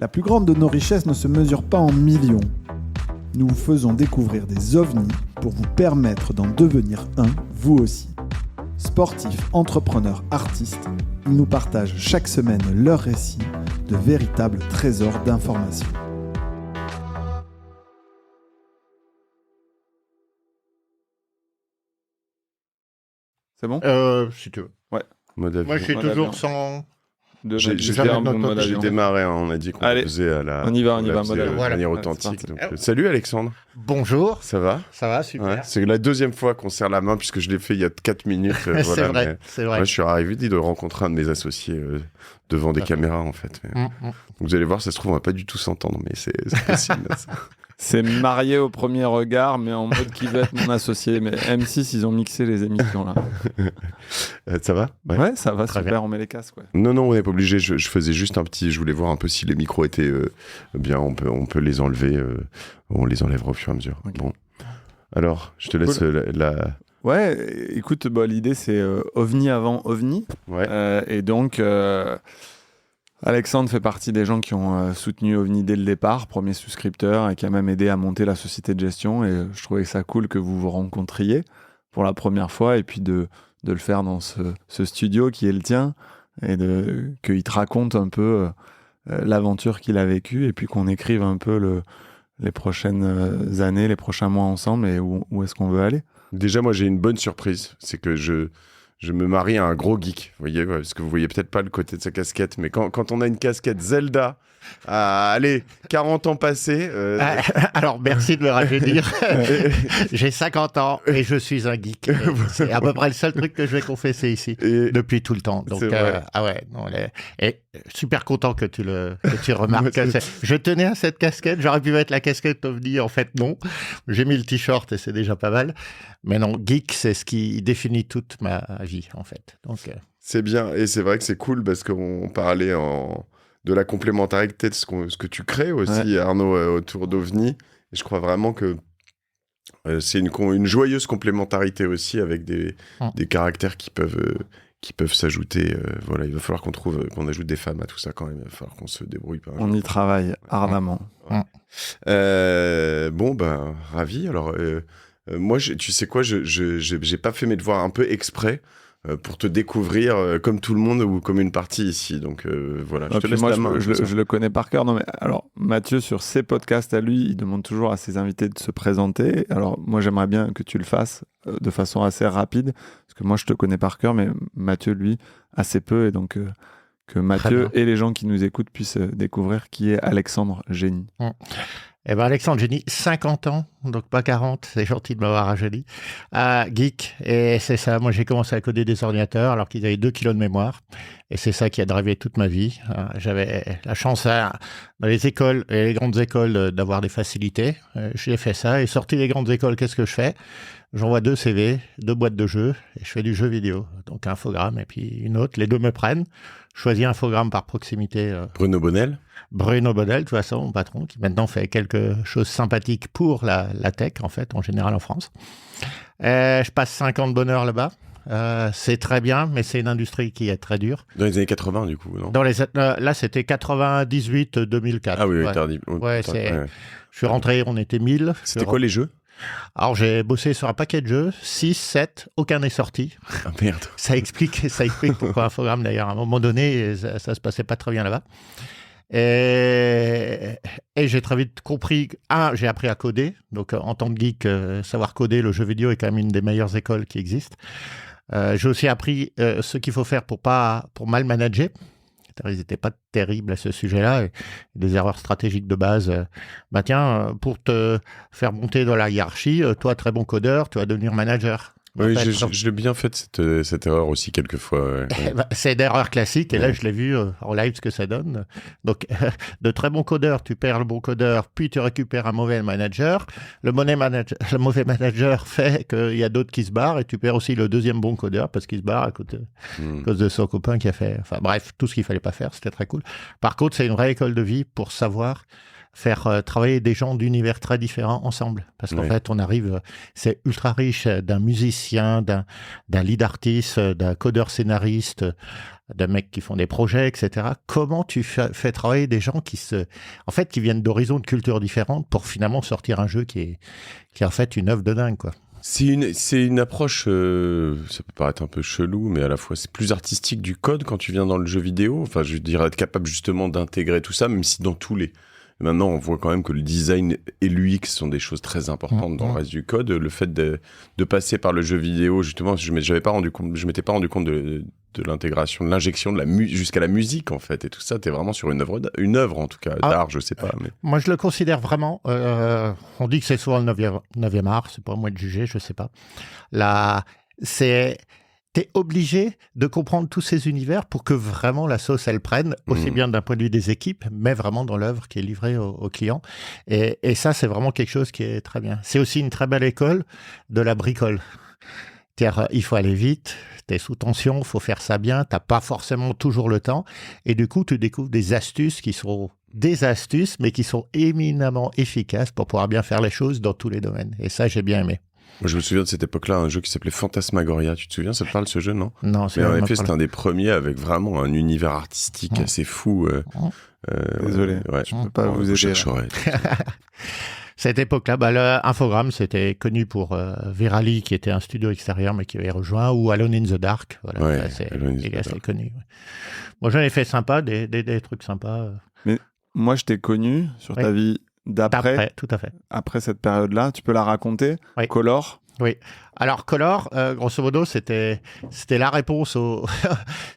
La plus grande de nos richesses ne se mesure pas en millions. Nous vous faisons découvrir des ovnis pour vous permettre d'en devenir un, vous aussi. Sportifs, entrepreneurs, artistes, ils nous partagent chaque semaine leurs récits de véritables trésors d'informations. C'est bon ? Si tu veux. Ouais. Moi, je suis toujours sans... J'ai démarré, on a dit qu'on faisait à la... On y va, de manière authentique. Donc, salut Alexandre. Bonjour. Ça va ? Ça va, super. Ouais, c'est la deuxième fois qu'on serre la main, puisque je l'ai fait il y a 4 minutes. C'est vrai. Moi, je suis ravi de rencontrer un de mes associés devant des caméras, en fait. Donc, vous allez voir, ça se trouve, on va pas du tout s'entendre, mais c'est possible. C'est marié au premier regard, mais en mode qui veut être mon associé. Mais M6, ils ont mixé les émissions, là. Ça va ? Ouais, ça va, Très super, bien. on met les casques, ouais. Non, on n'est pas obligé. Je faisais juste un petit... Je voulais voir un peu si les micros étaient bien. On peut les enlever. On les enlèvera au fur et à mesure. Okay. Bon. Alors, je te laisse la... Ouais, écoute, l'idée, c'est OVNI avant OVNI. Ouais. Et donc... Alexandre fait partie des gens qui ont soutenu OVNI dès le départ, premier souscripteur, et qui a même aidé à monter la société de gestion. Et je trouvais ça cool que vous vous rencontriez pour la première fois, et puis de le faire dans ce studio qui est le tien, et qu'il te raconte un peu l'aventure qu'il a vécue, et puis qu'on écrive un peu les prochaines années, les prochains mois ensemble, et où est-ce qu'on veut aller. Déjà, moi, j'ai une bonne surprise. C'est que je me marie à un gros geek, vous voyez, parce que vous voyez peut-être pas le côté de sa casquette, mais quand on a une casquette Zelda, allez, 40 ans passés... Alors, merci de me rajeunir. J'ai 50 ans et je suis un geek. C'est à peu près le seul truc que je vais confesser ici, depuis tout le temps. Donc, et super content que tu remarques. Je tenais à cette casquette, j'aurais pu mettre la casquette OVNI, en fait non. J'ai mis le t-shirt et c'est déjà pas mal. Mais non, geek, c'est ce qui définit toute ma vie, en fait. Donc, c'est bien, et c'est vrai que c'est cool parce qu'on parlait de la complémentarité de ce que tu crées aussi, Arnaud, autour d'OVNI. Et je crois vraiment que c'est une joyeuse complémentarité aussi avec des caractères qui peuvent s'ajouter. Voilà, il va falloir qu'on ajoute des femmes à tout ça quand même. Il va falloir qu'on se débrouille. On y travaille ardemment. Bon, ravi. Alors, moi, tu sais quoi, j'ai pas fait mes devoirs un peu exprès pour te découvrir comme tout le monde ou comme une partie ici. Donc voilà, je te laisse la main. Je le connais par cœur. Non, mais alors, Mathieu, sur ses podcasts à lui, il demande toujours à ses invités de se présenter. Alors, moi, j'aimerais bien que tu le fasses de façon assez rapide, parce que moi, je te connais par cœur, mais Mathieu, lui, assez peu. Et donc, que Mathieu et les gens qui nous écoutent puissent découvrir qui est Alexandre Génie. Eh ben Alexandre Génie, 50 ans, donc pas 40, c'est gentil de m'avoir rajeuni. Geek, et c'est ça, moi j'ai commencé à coder des ordinateurs alors qu'ils avaient 2 kilos de mémoire, et c'est ça qui a drivé toute ma vie. J'avais la chance dans les écoles, et les grandes écoles, d'avoir des facilités. J'ai fait ça, et sorti des grandes écoles, qu'est-ce que je fais ? J'envoie 2 CV, 2 boîtes de jeux, et je fais du jeu vidéo. Donc un infogramme et puis une autre, les deux me prennent. Je choisis un infogramme par proximité. Bruno Bonnel, de toute façon, mon patron, qui maintenant fait quelque chose de sympathique pour la tech, en fait, en général en France. Je passe 5 ans de bonheur là-bas. C'est très bien, mais c'est une industrie qui est très dure. dans les années 80, du coup, non ? Là, c'était 98-2004. Ah oui, ouais. tardif. Je suis rentré, on était 1000. C'était quoi les jeux ? Alors, j'ai bossé sur un paquet de jeux, 6, 7, aucun n'est sorti. Ah merde. Ça explique pourquoi Infogrames, d'ailleurs, à un moment donné, ça se passait pas très bien là-bas. Et j'ai très vite compris, j'ai appris à coder. Donc, en tant que geek, savoir coder, le jeu vidéo est quand même une des meilleures écoles qui existent. J'ai aussi appris ce qu'il faut faire pour mal manager. Ils n'étaient pas terribles à ce sujet-là. Et des erreurs stratégiques de base. Pour te faire monter dans la hiérarchie, toi, très bon codeur, tu vas devenir manager. Oui, je l'ai bien fait cette erreur aussi quelquefois. Ouais. C'est une erreur classique, et là je l'ai vu en live ce que ça donne. Donc, de très bons codeurs, tu perds le bon codeur, puis tu récupères un mauvais manager. Le mauvais manager fait qu'il y a d'autres qui se barrent, et tu perds aussi le deuxième bon codeur parce qu'il se barre à cause de son copain qui a fait... Enfin bref, tout ce qu'il fallait pas faire, c'était très cool. Par contre, c'est une vraie école de vie pour savoir faire travailler des gens d'univers très différents ensemble. Parce qu'en fait, on arrive, c'est ultra riche d'un musicien, d'un lead artiste, d'un codeur scénariste, d'un mec qui font des projets, etc. Comment tu fais travailler des gens qui viennent d'horizons de cultures différentes pour finalement sortir un jeu qui est en fait une œuvre de dingue, quoi. C'est une approche, ça peut paraître un peu chelou, mais à la fois c'est plus artistique du code quand tu viens dans le jeu vidéo. Enfin, je dirais être capable justement d'intégrer tout ça, même si dans tous les... Maintenant, on voit quand même que le design et l'UX sont des choses très importantes dans le reste du code. Le fait de passer par le jeu vidéo, justement, je m'étais pas rendu compte de l'intégration, de l'injection jusqu'à la musique, en fait. Et tout ça, t'es vraiment sur une œuvre en tout cas, d'art, je sais pas. Mais... Moi, je le considère vraiment, on dit que c'est souvent le 9e art, c'est pas à moi de juger, je sais pas. Là, t'es obligé de comprendre tous ces univers pour que vraiment la sauce, elle prenne, aussi bien d'un point de vue des équipes, mais vraiment dans l'œuvre qui est livrée au client. Et ça, c'est vraiment quelque chose qui est très bien. C'est aussi une très belle école de la bricole. C'est-à-dire, il faut aller vite, t'es sous tension, il faut faire ça bien, t'as pas forcément toujours le temps. Et du coup, tu découvres des astuces qui sont des astuces, mais qui sont éminemment efficaces pour pouvoir bien faire les choses dans tous les domaines. Et ça, j'ai bien aimé. Moi, je me souviens de cette époque-là, un jeu qui s'appelait Phantasmagoria. Tu te souviens, ça te parle ce jeu, non? Non, mais en effet, c'était un des premiers avec vraiment un univers artistique assez fou. Désolé, je peux pas vous aider. Cette époque-là, l'Infogrames, c'était connu pour Virali, qui était un studio extérieur, mais qui avait rejoint, ou Alone in the Dark. Voilà, c'est connu. Ouais. Moi, j'en ai fait des trucs sympas. Mais moi, je t'ai connu sur ta vie d'après, tout à fait. Après cette période-là, tu peux la raconter? Oui. Color? Oui. Alors, Color, grosso modo, c'était la réponse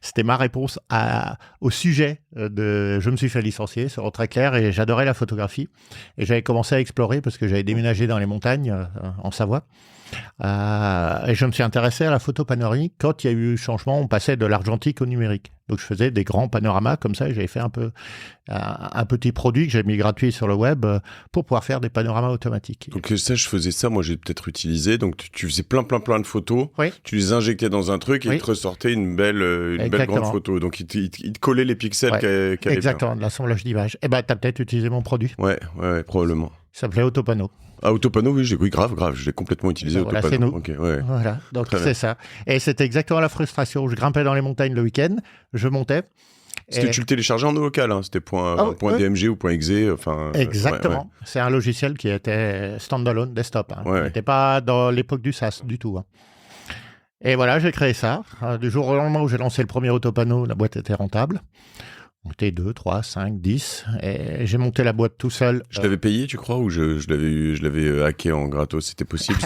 c'était ma réponse au sujet de Je me suis fait licencier, c'est très clair, et j'adorais la photographie. Et j'avais commencé à explorer parce que j'avais déménagé dans les montagnes, en Savoie. Et je me suis intéressé à la photo panoramique quand il y a eu le changement, on passait de l'argentique au numérique. Donc je faisais des grands panoramas comme ça, et j'avais fait un petit produit que j'ai mis gratuit sur le web pour pouvoir faire des panoramas automatiques. Donc ça, je faisais ça, moi j'ai peut-être utilisé, donc tu faisais plein de photos, tu les injectais dans un truc et il te ressortait une belle grande photo. Donc il te collait les pixels qu'elle exactement, de l'assemblage d'images. Eh ben, t'as peut-être utilisé mon produit. Ouais, probablement. Ça s'appelait Autopano. Ah, Autopano, oui, grave, je l'ai complètement utilisé, Autopano. C'est nous. Okay, voilà, donc c'est ça. Et c'était exactement la frustration. Je grimpais dans les montagnes le week-end, je montais. Tu le téléchargeais en local, hein. C'était .dmg ou .exe, enfin... Exactement. C'est un logiciel qui était standalone desktop. Hein. Il n'était pas dans l'époque du SaaS du tout. Hein. Et voilà, j'ai créé ça. Du jour au lendemain où j'ai lancé le premier Autopano, la boîte était rentable. On était 2, 3, 5, 10. Et j'ai monté la boîte tout seul. Je l'avais payé, tu crois, ou je l'avais hacké en gratos? C'était possible,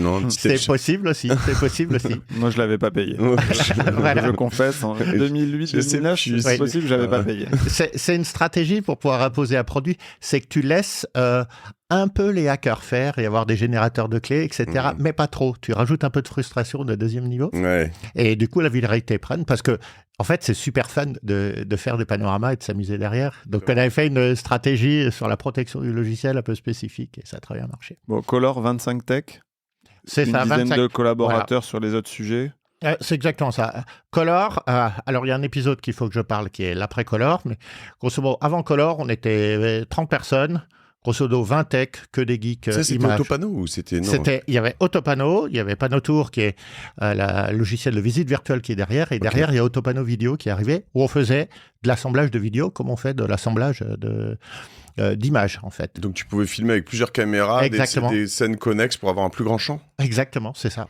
non? C'est possible aussi. Moi, je l'avais pas payé. Voilà. Je confesse, en 2008, 2009, c'est possible, j'avais pas payé. C'est une stratégie pour pouvoir imposer un produit. C'est que tu laisses un peu les hackers faire et avoir des générateurs de clés, etc. Mais pas trop. Tu rajoutes un peu de frustration de deuxième niveau. Ouais. Et du coup, la viralité prenne parce que en fait, c'est super fun de faire des panoramas et de s'amuser derrière. Donc, on avait fait une stratégie sur la protection du logiciel un peu spécifique et ça a très bien marché. Bon, Color 25 Tech. C'est ça, 25. Une dizaine de collaborateurs sur les autres sujets. C'est exactement ça. Color, alors il y a un épisode qu'il faut que je parle qui est l'après-Color, mais grosso modo, avant Color, on était 30 personnes. Grosso modo, 20 tech, que des geeks. Ça, c'était Autopano ou c'était... Non. Il y avait Autopano, il y avait Panotour qui est le logiciel de visite virtuelle qui est derrière, et derrière, il y a Autopano Vidéo qui est arrivé, où on faisait de l'assemblage de vidéos comme on fait de l'assemblage d'images, en fait. Donc, tu pouvais filmer avec plusieurs caméras, des scènes connexes pour avoir un plus grand champ? Exactement, c'est ça.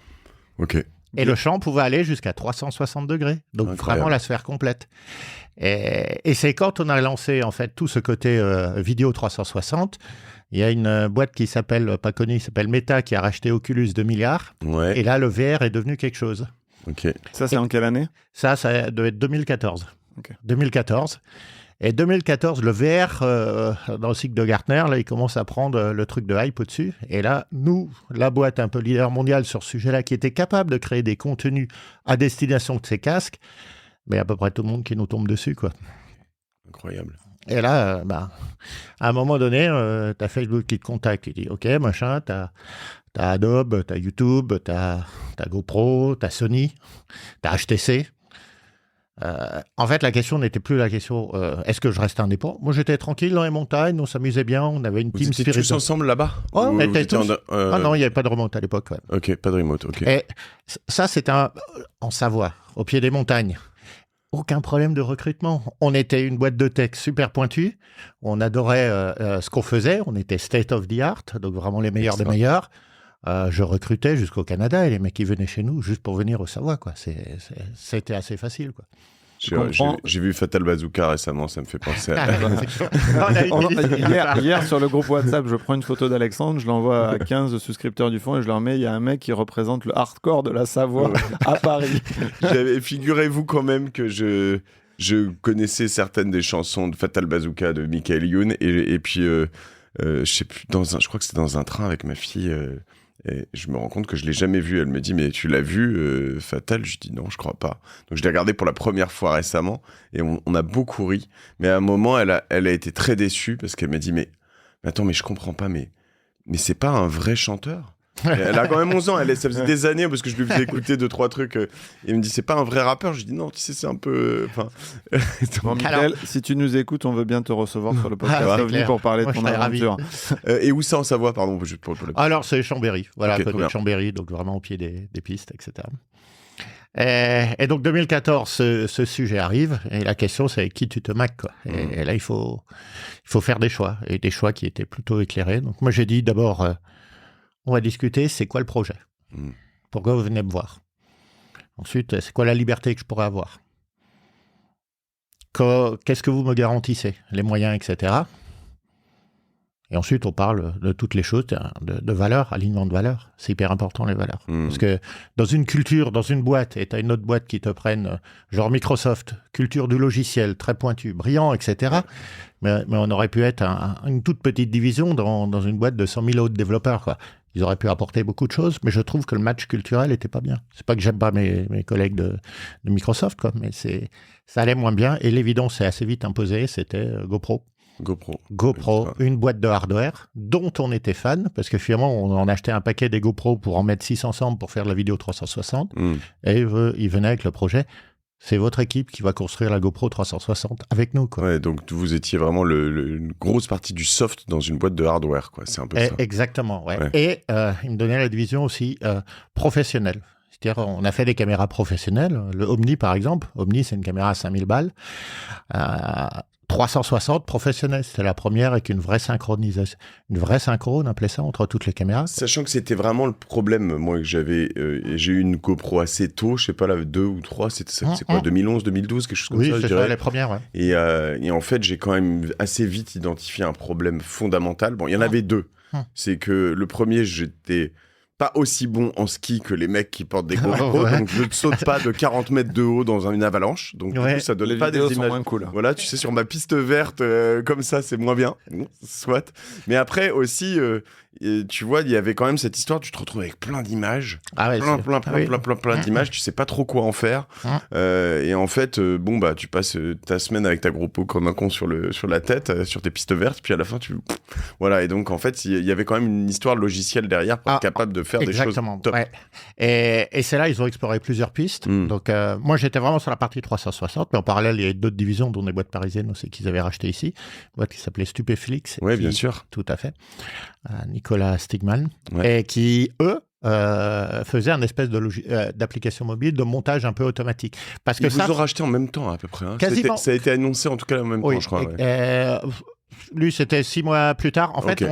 Ok. Et le champ pouvait aller jusqu'à 360 degrés, donc vraiment la sphère complète. Et c'est quand on a lancé en fait tout ce côté vidéo 360, il y a une boîte qui s'appelle, pas connue, qui s'appelle Meta, qui a racheté Oculus 2 milliards. Ouais. Et là, le VR est devenu quelque chose. Ok. Ça, c'est en quelle année? Ça devait être 2014. Okay. 2014. Et 2014, le VR, dans le cycle de Gartner, là, il commence à prendre le truc de hype au-dessus. Et là, nous, la boîte un peu leader mondial sur ce sujet-là, qui était capable de créer des contenus à destination de ces casques, mais à peu près tout le monde qui nous tombe dessus, quoi. Incroyable. Et là, à un moment donné, t'as Facebook qui te contacte, il dit « Ok, machin, t'as Adobe, t'as YouTube, t'as GoPro, t'as Sony, t'as HTC. » En fait, la question n'était plus la question est-ce que je reste indépendant. Moi, j'étais tranquille dans les montagnes, on s'amusait bien, on avait une Vous team étiez spirit. tous ensemble là-bas? Oh, on Ou était vous étiez tous. Ah non, il n'y avait pas de remonte à l'époque. Ouais. Ok, pas de remote, ok. Et ça, c'était en Savoie, au pied des montagnes. Aucun problème de recrutement. On était une boîte de tech super pointue. On adorait ce qu'on faisait. On était state of the art, donc vraiment les meilleurs des meilleurs. Je recrutais jusqu'au Canada et les mecs qui venaient chez nous juste pour venir au Savoie, quoi. C'était assez facile, quoi. J'ai vu Fatal Bazooka récemment, ça me fait penser à... Hier, sur le groupe WhatsApp, je prends une photo d'Alexandre, je l'envoie à 15 souscripteurs du fond et je leur mets, il y a un mec qui représente le hardcore de la Savoie à Paris. Figurez-vous quand même que je connaissais certaines des chansons de Fatal Bazooka de Michael Youn et puis je sais plus, je crois que c'était dans un train avec ma fille et je me rends compte que je l'ai jamais vu. Elle me dit mais tu l'as vu Fatal? Je dis non, je crois pas. Donc je l'ai regardé pour la première fois récemment et on a beaucoup ri. Mais à un moment elle a été très déçue parce qu'elle m'a dit mais attends, mais je comprends pas, mais c'est pas un vrai chanteur? Elle a quand même 11 ans, ça faisait des années parce que je lui faisais écouter 2-3 trucs et elle me dit c'est pas un vrai rappeur. Je dis non, tu sais, c'est un peu... Bon, Michael, si tu nous écoutes, on veut bien te recevoir sur le podcast OVNI pour parler de ton aventure. Et où ça en Savoie, pardon, Alors c'est Chambéry, voilà, okay, côté de Chambéry, donc vraiment au pied des pistes, etc. Et donc 2014, ce sujet arrive et la question c'est avec qui tu te maques, quoi. Et là il faut faire des choix et des choix qui étaient plutôt éclairés. Donc moi j'ai dit d'abord on va discuter, c'est quoi le projet? Pourquoi vous venez me voir? Ensuite, c'est quoi la liberté que je pourrais avoir? Qu'est-ce que vous me garantissez? Les moyens, etc. Et ensuite, on parle de toutes les choses, de valeurs, alignement de valeurs. C'est hyper important, les valeurs. Parce que dans une culture, dans une boîte, et tu as une autre boîte qui te prenne, genre Microsoft, culture du logiciel, très pointue, brillant, etc. Mais on aurait pu être une toute petite division dans une boîte de 100 000 autres développeurs, quoi. Ils auraient pu apporter beaucoup de choses, mais je trouve que le match culturel n'était pas bien. C'est pas que j'aime pas mes collègues de Microsoft, quoi, mais ça allait moins bien. Et l'évidence s'est assez vite imposée, c'était GoPro. GoPro, une boîte de hardware dont on était fan, parce que finalement, on en achetait un paquet des GoPro pour en mettre 6 ensemble pour faire de la vidéo 360. Et il venait avec le projet. C'est votre équipe qui va construire la GoPro 360 avec nous, quoi. Ouais, donc vous étiez vraiment une grosse partie du soft dans une boîte de hardware, quoi. C'est un peu ça. Exactement, ouais. Et il me donnait la division aussi professionnelle. C'est-à-dire, on a fait des caméras professionnelles. Le Omni, par exemple. Omni, c'est une caméra à 5000 balles. 360 professionnelle, c'était la première avec une vraie synchronisation, une vraie synchro, on appelait ça, entre toutes les caméras. Sachant que c'était vraiment le problème, moi, que j'avais, j'ai eu une GoPro assez tôt, je sais pas, là, 2 ou 3, c'est quoi, 2011, 2012, quelque chose comme ça, je dirais. Oui, c'est ça, les premières, ouais. Et en fait, j'ai quand même assez vite identifié un problème fondamental. Bon, il y en avait deux. C'est que le premier, j'étais pas aussi bon en ski que les mecs qui portent des GoPro, donc je ne saute pas de 40 mètres de haut dans une avalanche, donc du coup, ça donne pas des images moins cool. Voilà, tu sais, sur ma piste verte, comme ça, c'est moins bien, soit. Mais après aussi, tu vois, il y avait quand même cette histoire, tu te retrouves avec plein d'images, plein d'images, tu sais pas trop quoi en faire, et en fait, bon bah, tu passes ta semaine avec ta GoPro comme un con sur la tête, sur tes pistes vertes, puis à la fin voilà, et donc en fait, il y avait quand même une histoire logicielle derrière pour être capable de faire des choses top. Ouais. Et c'est là, ils ont exploré plusieurs pistes. Donc, moi, j'étais vraiment sur la partie 360, mais en parallèle, il y avait d'autres divisions, dont des boîtes parisiennes aussi qu'ils avaient racheté ici. Une boîte qui s'appelait Stupéflix. Oui, bien sûr. Tout à fait. Nicolas Stigman. Et qui, eux, faisaient un espèce d'application mobile de montage un peu automatique. Parce que ils vous ont racheté en même temps, à peu près. Hein. Quasiment. Ça a été annoncé, en tout cas, en même temps, je crois. Lui, c'était 6 mois plus tard. En fait,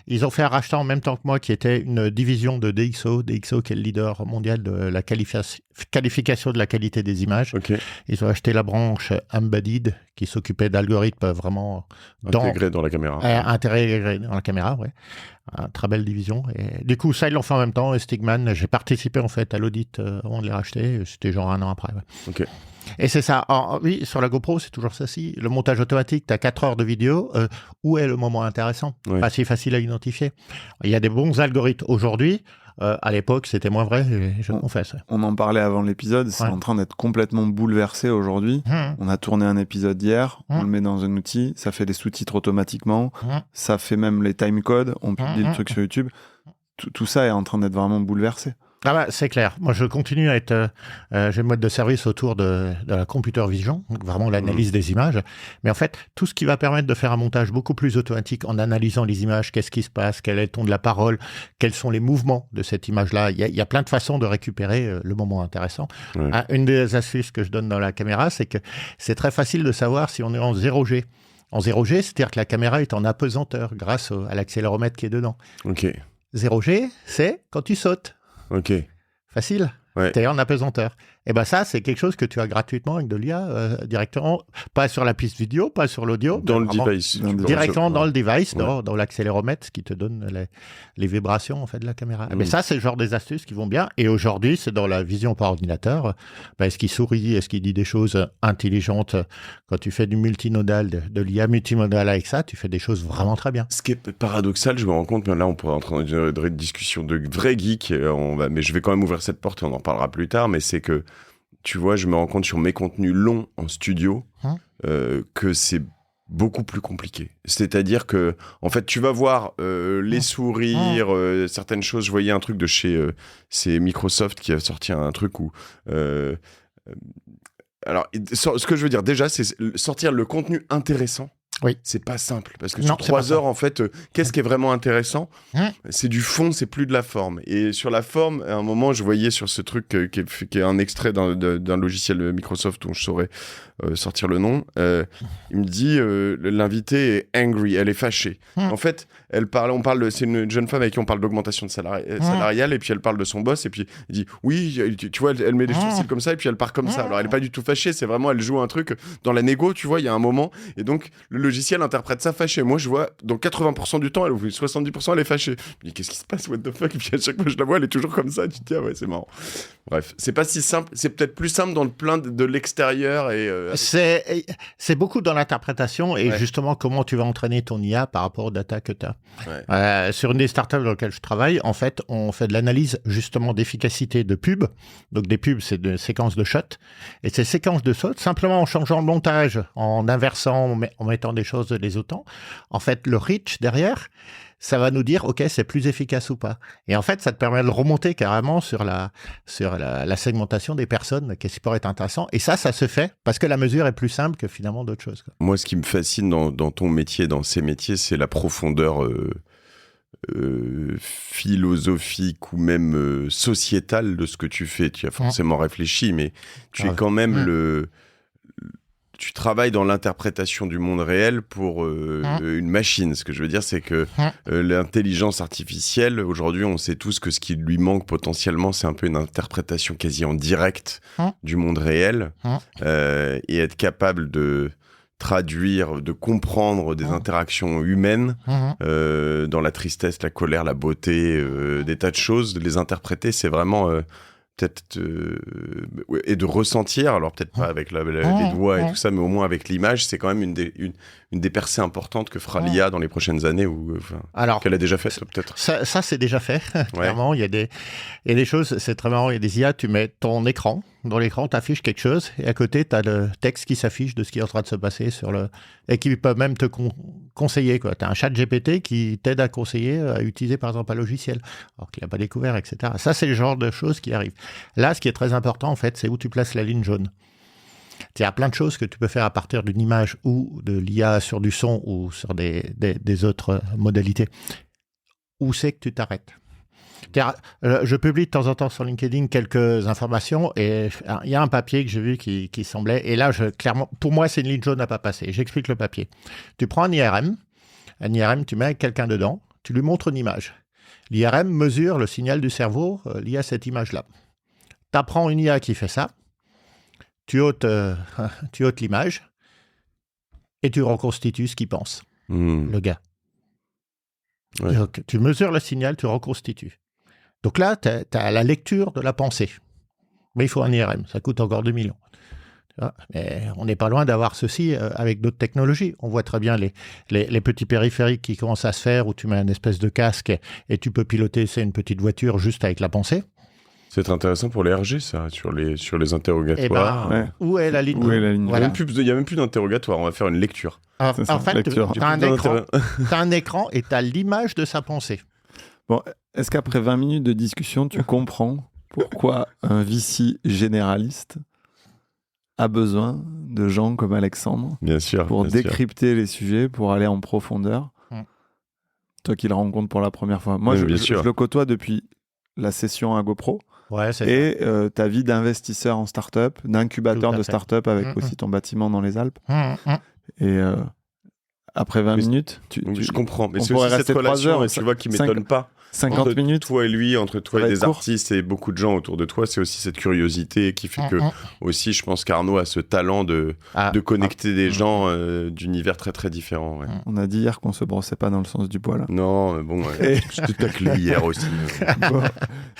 ils ont fait un rachat en même temps que moi, qui était une division de DxO. DxO, qui est le leader mondial de la qualification de la qualité des images. Ils ont acheté la branche Embedded, qui s'occupait d'algorithmes vraiment intégrés dans la caméra. Intégrés dans la caméra, ouais. Très belle division. Et du coup, ça, ils l'ont fait en même temps. Et Stigman, j'ai participé en fait à l'audit avant de les racheter. C'était genre 1 an après. Ouais. Et c'est ça. Alors, oui, sur la GoPro, c'est toujours ça. Si le montage automatique, tu as 4 heures de vidéo. Où est le moment intéressant? Pas si facile à identifier. Il y a des bons algorithmes aujourd'hui. À l'époque, c'était moins vrai, je confesse. On en parlait avant l'épisode, c'est en train d'être complètement bouleversé aujourd'hui. On a tourné un épisode hier, on le met dans un outil, ça fait des sous-titres automatiquement, ça fait même les timecodes, on publie le truc sur YouTube. Tout ça est en train d'être vraiment bouleversé. Ah bah, c'est clair. Moi, je continue à être... j'ai le mode de service autour de la computer vision, donc vraiment l'analyse des images. Mais en fait, tout ce qui va permettre de faire un montage beaucoup plus automatique en analysant les images, qu'est-ce qui se passe, quel est le ton de la parole, quels sont les mouvements de cette image-là. Il y a plein de façons de récupérer le moment intéressant. Ouais. Une des astuces que je donne dans la caméra, c'est que c'est très facile de savoir si on est en 0G. En 0G, c'est-à-dire que la caméra est en apesanteur grâce à l'accéléromètre qui est dedans. Ok. 0G, c'est quand tu sautes. Ok. Facile. Ouais. T'es en apesanteur. Et ben ça, c'est quelque chose que tu as gratuitement avec de l'IA directement, pas sur la piste vidéo, pas sur l'audio. Dans le vraiment device. directement dans le device, Ouais. dans l'accéléromètre, qui te donne les vibrations en fait de la caméra. Mais ça, c'est le genre des astuces qui vont bien. Et aujourd'hui, c'est dans la vision par ordinateur. Est-ce qu'il sourit, est-ce qu'il dit des choses intelligentes? Quand tu fais du multinodal, de l'IA multimodal avec ça, tu fais des choses vraiment très bien. Ce qui est paradoxal, je me rends compte, mais là on pourrait entrer dans une discussion de vrais geeks, mais je vais quand même ouvrir cette porte et on en parlera plus tard, mais c'est que, tu vois, je me rends compte sur mes contenus longs en studio que c'est beaucoup plus compliqué. C'est-à-dire que, en fait, tu vas voir les sourires, certaines choses. Je voyais un truc de chez c'est Microsoft qui a sorti un truc où... alors, ce que je veux dire, déjà, c'est sortir le contenu intéressant. Oui. C'est pas simple, parce que Non, sur c'est 3 pas heures, en fait, qu'est-ce qui est vraiment intéressant ? C'est du fond, c'est plus de la forme. Et sur la forme, à un moment, je voyais sur ce truc qui est un extrait d'un logiciel Microsoft dont je saurais sortir le nom, il me dit, l'invité est angry, elle est fâchée. En fait, c'est une jeune femme avec qui on parle d'augmentation de salariale, et puis elle parle de son boss, et puis il dit, oui, tu vois, elle met des sourcils comme ça, et puis elle part comme ça. Alors, elle est pas du tout fâchée, c'est vraiment, elle joue un truc dans la négo, tu vois, il y a un moment, et donc, le logiciel interprète ça fâché. Moi, je vois, dans 80% du temps, 70%, elle est fâchée. Je me dis, qu'est-ce qui se passe, what the fuck? Et puis à chaque fois, je la vois, elle est toujours comme ça. Tu te dis, ah ouais, c'est marrant. Bref, c'est pas si simple. C'est peut-être plus simple dans le plein de l'extérieur. Et c'est beaucoup dans l'interprétation et justement comment tu vas entraîner ton IA par rapport aux data que tu as. Sur une des startups dans lesquelles je travaille, en fait, on fait de l'analyse justement d'efficacité de pubs. Donc des pubs, c'est des séquences de shots. Et ces séquences de shots, simplement en changeant le montage, en inversant, en mettant des choses les autant, en fait, le reach derrière, ça va nous dire, OK, c'est plus efficace ou pas. Et en fait, ça te permet de remonter carrément sur la segmentation des personnes, qu'est-ce qui pourrait être intéressant. Et ça se fait parce que la mesure est plus simple que finalement d'autres choses, quoi. Moi, ce qui me fascine dans ton métier, dans ces métiers, c'est la profondeur philosophique ou même sociétale de ce que tu fais. Tu as forcément réfléchi, mais tu es quand même tu travailles dans l'interprétation du monde réel pour une machine. Ce que je veux dire, c'est que l'intelligence artificielle, aujourd'hui, on sait tous que ce qui lui manque potentiellement, c'est un peu une interprétation quasi en direct du monde réel et être capable de traduire, de comprendre des interactions humaines dans la tristesse, la colère, la beauté, des tas de choses, de les interpréter, c'est vraiment... peut-être et de ressentir, alors peut-être pas avec les doigts et tout ça, mais au moins avec l'image, c'est quand même une des percées importantes que fera l'IA dans les prochaines années, ou qu'elle a déjà fait, peut-être. Ça c'est déjà fait, clairement. Il y a des choses, c'est très marrant, il y a des IA, tu mets ton écran, dans l'écran, tu affiches quelque chose, et à côté, tu as le texte qui s'affiche de ce qui est en train de se passer et qui peut même te conseiller, quoi. Tu as un chat GPT qui t'aide à conseiller à utiliser, par exemple, un logiciel, alors qu'il n'a pas découvert, etc. Ça, c'est le genre de choses qui arrivent. Là, ce qui est très important, en fait, c'est où tu places la ligne jaune. Il y a plein de choses que tu peux faire à partir d'une image ou de l'IA sur du son ou sur des autres modalités. Où c'est que tu t'arrêtes ? Je publie de temps en temps sur LinkedIn quelques informations et il y a un papier que j'ai vu qui semblait, et là, clairement, pour moi, c'est une ligne jaune à pas passer. J'explique le papier. Tu prends un IRM, tu mets quelqu'un dedans, tu lui montres une image. L'IRM mesure le signal du cerveau lié à cette image-là. Tu apprends une IA qui fait ça, tu ôtes l'image et tu reconstitues ce qu'il pense, le gars. Ouais. Donc, tu mesures le signal, tu reconstitues. Donc là, tu as la lecture de la pensée. Mais il faut un IRM, ça coûte encore 2 millions. Mais on n'est pas loin d'avoir ceci avec d'autres technologies. On voit très bien les petits périphériques qui commencent à se faire, où tu mets une espèce de casque et tu peux piloter une petite voiture juste avec la pensée. C'est intéressant pour les RG, ça, sur les interrogatoires. Où est la ligne ? Il n'y a même plus d'interrogatoire, on va faire une lecture. En fait, tu as un écran et tu as l'image de sa pensée. Bon, est-ce qu'après 20 minutes de discussion, tu comprends pourquoi un VC généraliste a besoin de gens comme Alexandre Bien sûr. pour bien sûr. décrypter les sujets, pour aller en profondeur. Toi qui le rencontres pour la première fois. Moi, Oui, je bien sûr. le côtoie depuis la session à GoPro Ouais, c'est et ta vie d'investisseur en start-up, d'incubateur Tout à de fait. start-up avec aussi ton bâtiment dans les Alpes. ça. Et après 20 Mais minutes, Oui, je comprends. Mais on c'est pourrait aussi rester cette 3 relation, heures, tu vois, qui 5 m'étonne pas. 50 Entre minutes. toi et lui, entre toi Ça et va des être court. artistes et beaucoup de gens autour de toi, c'est aussi cette curiosité qui fait que aussi, je pense qu'Arnaud a ce talent de connecter des gens d'univers très très différents. Ouais. On a dit hier qu'on se brossait pas dans le sens du poil. Non, mais bon, Et- je te taclé hier aussi. Bon.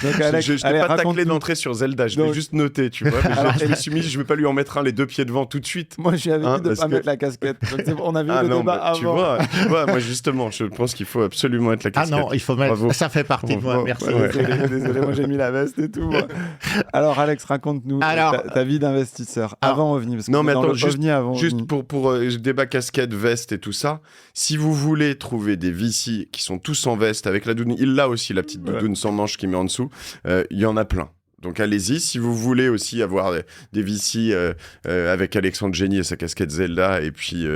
Donc, Alex, je t'ai allez, pas taclé raconte-nous. d'entrée sur Zelda, je l'ai Donc- juste noté, tu vois. Mais je me suis mis, je vais pas lui en mettre un les deux pieds devant tout de suite. Moi, je lui avais Hein, dit de parce pas que- mettre la casquette. Donc, c'est bon, on avait eu Ah le non, débat bah, tu avant. vois, moi justement, je pense qu'il faut absolument être la Ah casquette. non, il faut mettre. Bravo. Ça fait partie de moi, Bon, merci. ouais, désolé, moi j'ai mis la veste et tout. moi. Alors Alex, raconte-nous Alors- ta vie d'investisseur avant OVNI. Parce que Non, mais dans attends, le OVNI avant Juste OVNI. pour débat casquette, veste et tout ça, si vous voulez trouver des VC qui sont tous en veste avec la doudoune, il l'a aussi, la petite doudoune sans manche qui met en dessous, il y en a plein. Donc allez-y, si vous voulez aussi avoir des VC avec Alexandre Génie et sa casquette Zelda et puis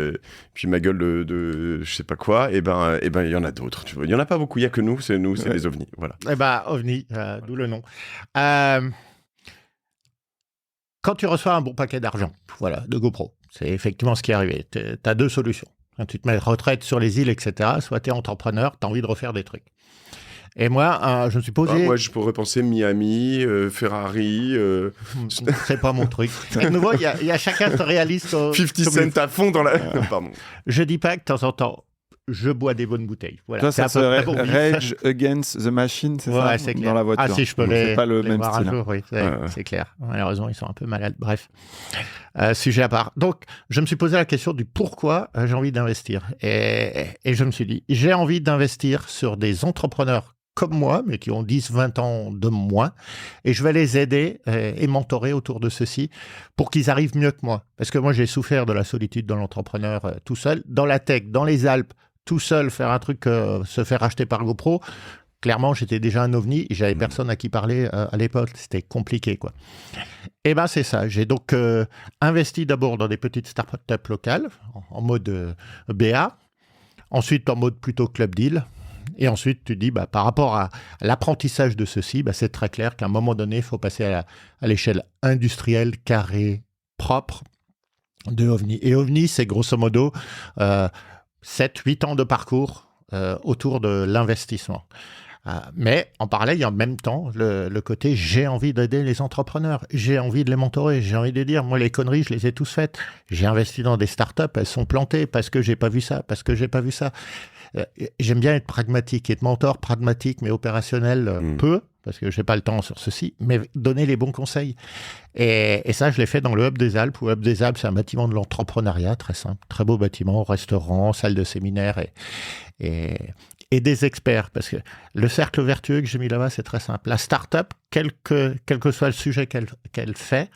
ma gueule de je sais pas quoi, et ben il y en a d'autres. Tu vois, il y en a pas beaucoup, il y a que nous, c'est Ouais. les ovnis, voilà. Eh ben, OVNI, d'où le nom. Quand tu reçois un bon paquet d'argent, voilà, de GoPro, c'est effectivement ce qui est arrivé. Tu as deux solutions. Quand tu te mets retraite sur les îles, etc., soit tu es entrepreneur, tu as envie de refaire des trucs. Et moi, je me suis posé... Moi, je pourrais penser Miami, Ferrari, C'est pas mon truc. Et de nouveau, il y a chacun se réalise... 50 comme il Cent à fond dans la... Pardon. Je dis pas que de temps en temps, je bois des bonnes bouteilles. Voilà. Toi, C'est ça à peu serait près pour vivre. Rage Against the Machine, c'est Ouais, ça c'est clair. dans la voiture. Ah, si je peux Donc, les, c'est pas le les même voir style. un jour, oui, Ouais. c'est clair. Malheureusement, ils sont un peu malades. Bref, sujet à part. Donc, je me suis posé la question du pourquoi j'ai envie d'investir. Et je me suis dit, j'ai envie d'investir sur des entrepreneurs comme moi, mais qui ont 10, 20 ans de moins, et je vais les aider et mentorer autour de ceci pour qu'ils arrivent mieux que moi. Parce que moi, j'ai souffert de la solitude de l'entrepreneur tout seul. Dans la tech, dans les Alpes, tout seul, faire un truc, se faire acheter par GoPro, clairement, j'étais déjà un ovni et j'avais personne à qui parler à l'époque. C'était compliqué, quoi. Et ben, c'est ça. J'ai donc investi d'abord dans des petites startups locales, en mode BA, ensuite en mode plutôt club deal. Et ensuite, tu dis, par rapport à l'apprentissage de ceci, c'est très clair qu'à un moment donné, il faut passer à l'échelle industrielle, carrée, propre de OVNI. Et OVNI, c'est grosso modo 7-8 ans de parcours autour de l'investissement. Mais en parallèle, il y a en même temps le côté j'ai envie d'aider les entrepreneurs, j'ai envie de les mentorer, j'ai envie de dire, moi les conneries, je les ai tous faites. J'ai investi dans des startups, elles sont plantées parce que j'ai pas vu ça, parce que j'ai pas vu ça. J'aime bien être pragmatique, être mentor pragmatique mais opérationnel peu, parce que j'ai pas le temps sur ceci, mais donner les bons conseils. Et ça, je l'ai fait dans le Hub des Alpes. Le Hub des Alpes, c'est un bâtiment de l'entrepreneuriat, très simple, très beau bâtiment, restaurant, salle de séminaire et des experts. Parce que le cercle vertueux que j'ai mis là-bas, c'est très simple. La start-up, quel que soit le sujet qu'elle fasse,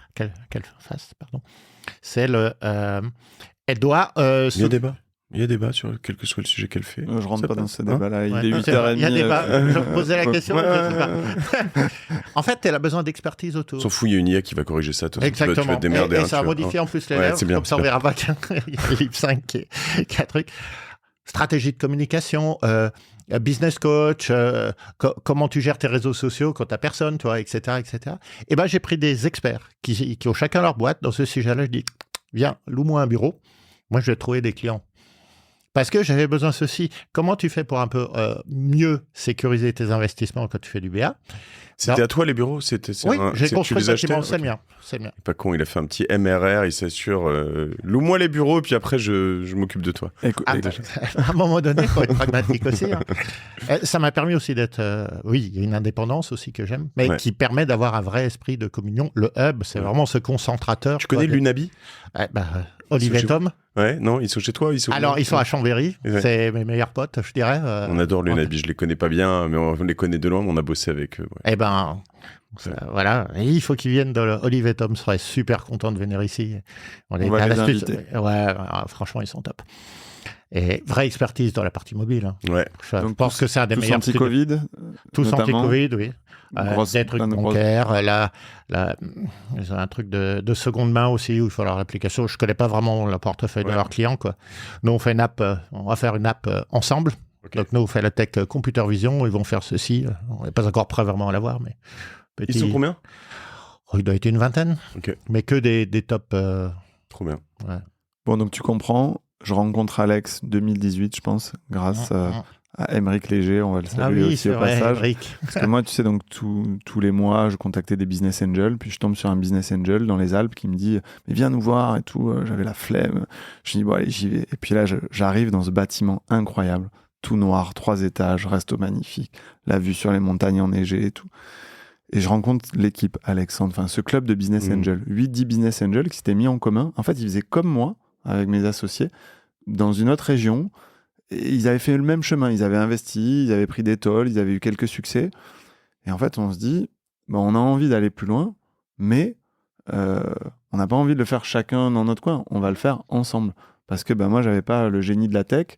c'est elle doit... Il y a débat sur quel que soit le sujet qu'elle fait. Je rentre Ça pas dans passe, ce hein débat-là. Ouais, Il est 8h30. il y a débat. Je me posais la question, Ouais. je sais pas. En fait, elle a besoin d'expertise autour. S'en fout, il y a une IA qui va corriger ça. Toi, Exactement. Tu vas te démerder. Et hein, ça tu a vois. modifié en plus les Ouais, lèvres. c'est bien, Comme ça, on verra pas qu'il y a Lip 5 qui a un truc. Stratégie de communication, business coach, comment tu gères tes réseaux sociaux quand t'as personne, toi, etc., etc. Et ben, j'ai pris des experts qui ont chacun leur boîte dans ce sujet-là. Je dis, viens, loue-moi un bureau. Moi, je vais trouver des clients. Parce que j'avais besoin de ceci. Comment tu fais pour un peu mieux sécuriser tes investissements quand tu fais du BA? C'était à toi les bureaux? Oui, j'ai tu construit les le achetais? bâtiment, c'est Ok. le mien. C'est le mien. Pas con, il a fait un petit MRR, il s'assure. Loue-moi les bureaux, et puis après, je m'occupe de toi. Écoute, À un moment donné, il faut être pragmatique aussi. Hein. Ça m'a permis aussi d'être... oui, il y a une indépendance aussi que j'aime, mais Ouais. qui permet d'avoir un vrai esprit de communion. Le hub, c'est vraiment ce concentrateur. Tu connais l'Unabi? Olivier chez- Tom. Ouais, non, ils sont chez toi? Alors, ils sont à Chambéry. Ouais. C'est mes meilleurs potes, je dirais. On adore l'Unabi, je les connais pas bien, mais on les connaît de loin, on a bossé avec eux. Ouais. Eh ben, voilà. Et il faut qu'ils viennent de Olivier Tom serait super content de venir ici. On est va à les l'astuce. inviter. Ouais, franchement, ils sont top. Et vraie expertise dans la partie mobile. Hein. Ouais. Je Donc, pense que c'est un des tous meilleurs. anti-Covid. Tous notamment. anti-Covid, oui. Des trucs bancaires, là, ils ont un truc de seconde main aussi où il faut leur application. Je connais pas vraiment le portefeuille de leurs clients, quoi. Nous, on fait une app, on va faire une app ensemble. Okay. Donc, nous, on fait la tech computer vision. Ils vont faire ceci. On n'est pas encore prêt vraiment à l'avoir, mais Ils sont combien? Il doit être une vingtaine. Okay. Mais que des top. Trop bien. Ouais. Bon, donc tu comprends. Je rencontre Alex 2018, je pense, grâce à Émeric Léger. On va le saluer aussi au passage. Émeric. Parce que moi, tu sais, donc tous les mois, je contactais des business angels. Puis je tombe sur un business angel dans les Alpes qui me dit « Mais viens nous voir et tout. » J'avais la flemme. Je dis « Bon, allez, j'y vais. » Et puis là, j'arrive dans ce bâtiment incroyable. Tout noir, 3 étages, resto magnifique, la vue sur les montagnes enneigées et tout. Et je rencontre l'équipe, Alexandre, enfin ce club de business angels, 8-10 business angels qui s'étaient mis en commun. En fait, ils faisaient comme moi, avec mes associés, dans une autre région. Et ils avaient fait le même chemin. Ils avaient investi, ils avaient pris des tôles, ils avaient eu quelques succès. Et en fait, on se dit, on a envie d'aller plus loin, mais on n'a pas envie de le faire chacun dans notre coin. On va le faire ensemble. Parce que moi, j'avais pas le génie de la tech.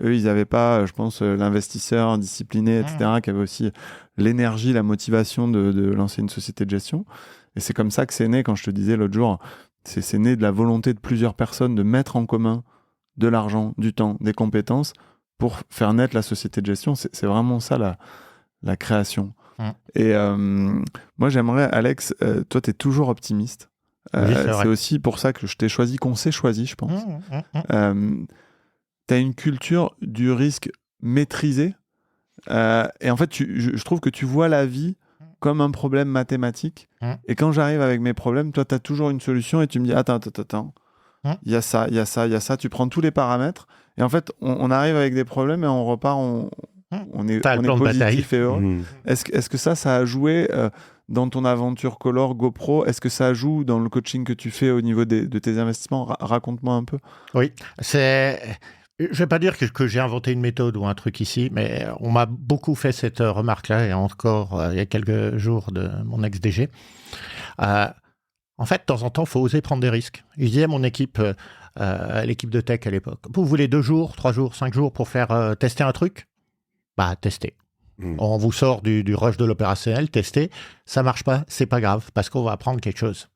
Eux, ils n'avaient pas, je pense, l'investisseur discipliné, etc., qui avait aussi l'énergie, la motivation de lancer une société de gestion. Et c'est comme ça que c'est né, quand je te disais l'autre jour, c'est né de la volonté de plusieurs personnes de mettre en commun de l'argent, du temps, des compétences pour faire naître la société de gestion. C'est vraiment ça, la création. Et moi, j'aimerais, Alex, toi, tu es toujours optimiste. Oui, c'est aussi pour ça que je t'ai choisi, qu'on s'est choisi, je pense. Tu as une culture du risque maîtrisée. Et en fait, je trouve que tu vois la vie comme un problème mathématique. Et quand j'arrive avec mes problèmes, toi, tu as toujours une solution et tu me dis, attends. Il y a ça, il y a ça, il y a ça. Tu prends tous les paramètres. Et en fait, on arrive avec des problèmes et on repart, on est positif et heureux. Est-ce que ça a joué dans ton aventure Color GoPro? Est-ce que ça joue dans le coaching que tu fais au niveau de tes investissements? Raconte-moi un peu. Oui, je ne vais pas dire que j'ai inventé une méthode ou un truc ici, mais on m'a beaucoup fait cette remarque-là, et encore il y a quelques jours de mon ex-DG. En fait, de temps en temps, il faut oser prendre des risques. Je disais à mon équipe, l'équipe de tech à l'époque, vous voulez 2 jours, 3 jours, 5 jours pour faire tester un truc? Testez. On vous sort du rush de l'opérationnel, testez. Ça ne marche pas, c'est pas grave, parce qu'on va apprendre quelque chose.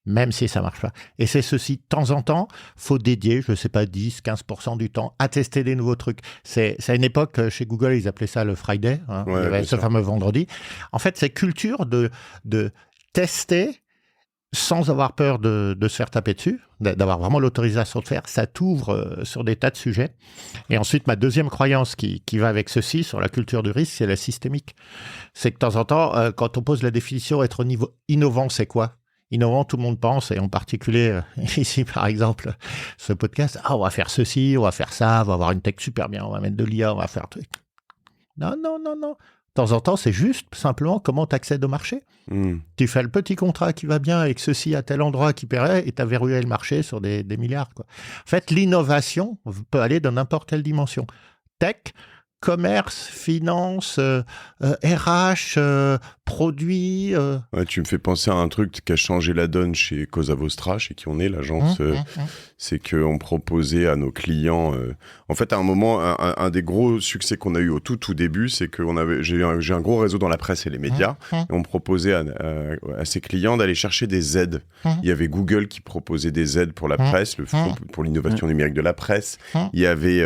Même si ça ne marche pas. Et c'est ceci, de temps en temps, il faut dédier, je ne sais pas, 10-15% du temps à tester des nouveaux trucs. C'est à une époque, chez Google, ils appelaient ça le Friday, il y avait ce fameux vendredi. En fait, c'est culture de tester sans avoir peur de se faire taper dessus, d'avoir vraiment l'autorisation de faire. Ça t'ouvre sur des tas de sujets. Et ensuite, ma deuxième croyance qui va avec ceci, sur la culture du risque, c'est la systémique. C'est que de temps en temps, quand on pose la définition, être innovant, c'est quoi ? Innovant, tout le monde pense, et en particulier ici, par exemple, ce podcast, on va faire ceci, on va faire ça, on va avoir une tech super bien, on va mettre de l'IA, on va faire tout. Non. De temps en temps, c'est juste simplement comment tu accèdes au marché. Tu fais le petit contrat qui va bien avec ceci à tel endroit qui paierait, et tu as verrouillé le marché sur des milliards, quoi. En fait, l'innovation peut aller dans n'importe quelle dimension. Tech, commerce, finance, RH, produits. Ouais, tu me fais penser à un truc qui a changé la donne chez Cosa Vostra, chez qui on est, l'agence. C'est qu'on proposait à nos clients... En fait, à un moment, un des gros succès qu'on a eu au tout début, c'est que j'ai un gros réseau dans la presse et les médias. Et on proposait à ses clients d'aller chercher des aides. Il y avait Google qui proposait des aides pour la presse, le Fonds pour l'innovation numérique de la presse. Il y avait...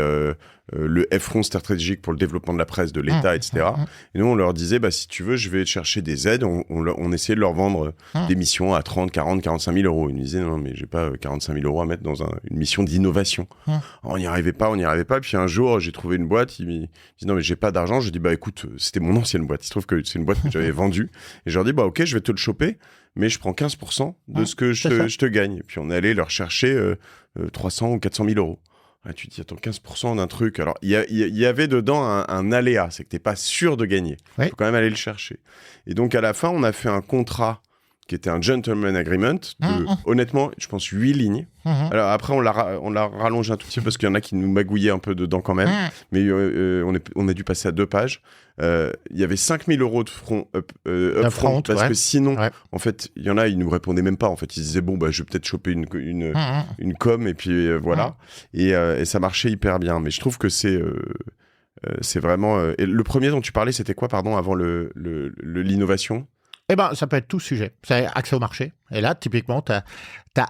le FRON stratégique pour le développement de la presse de l'État, etc. Et nous, on leur disait, si tu veux, je vais te chercher des aides. On essayait de leur vendre des missions à 30, 40, 45 000 euros. Ils nous disaient, non, mais j'ai pas 45 000 euros à mettre dans une mission d'innovation. On n'y arrivait pas. Puis un jour, j'ai trouvé une boîte. Ils me disent, non, mais j'ai pas d'argent. Je dis, écoute, c'était mon ancienne boîte. Il se trouve que c'est une boîte que j'avais vendue. Et je leur dis, ok, je vais te le choper, mais je prends 15% de ce que je te gagne. Et puis on est allé leur chercher 300 ou 400 000 euros. Tu te dis, attends, 15% d'un truc. Alors, il y avait dedans un aléa, c'est que tu n'es pas sûr de gagner. Il faut quand même aller le chercher. Et donc, à la fin, on a fait un contrat qui était un gentleman agreement de, honnêtement, je pense, 8 lignes. Alors après, on l'a rallongé un tout petit peu parce qu'il y en a qui nous magouillaient un peu dedans quand même. Mais on a dû passer à 2 pages. Il y avait 5 000 euros de upfront parce que sinon, en fait, il y en a, ils nous répondaient même pas. En fait, ils disaient, je vais peut-être choper une com et puis voilà. Et ça marchait hyper bien. Mais je trouve que c'est... c'est vraiment. Et le premier dont tu parlais, c'était quoi, pardon, avant l'innovation? Eh ben, ça peut être tout sujet. C'est accès au marché. Et là, typiquement, tu as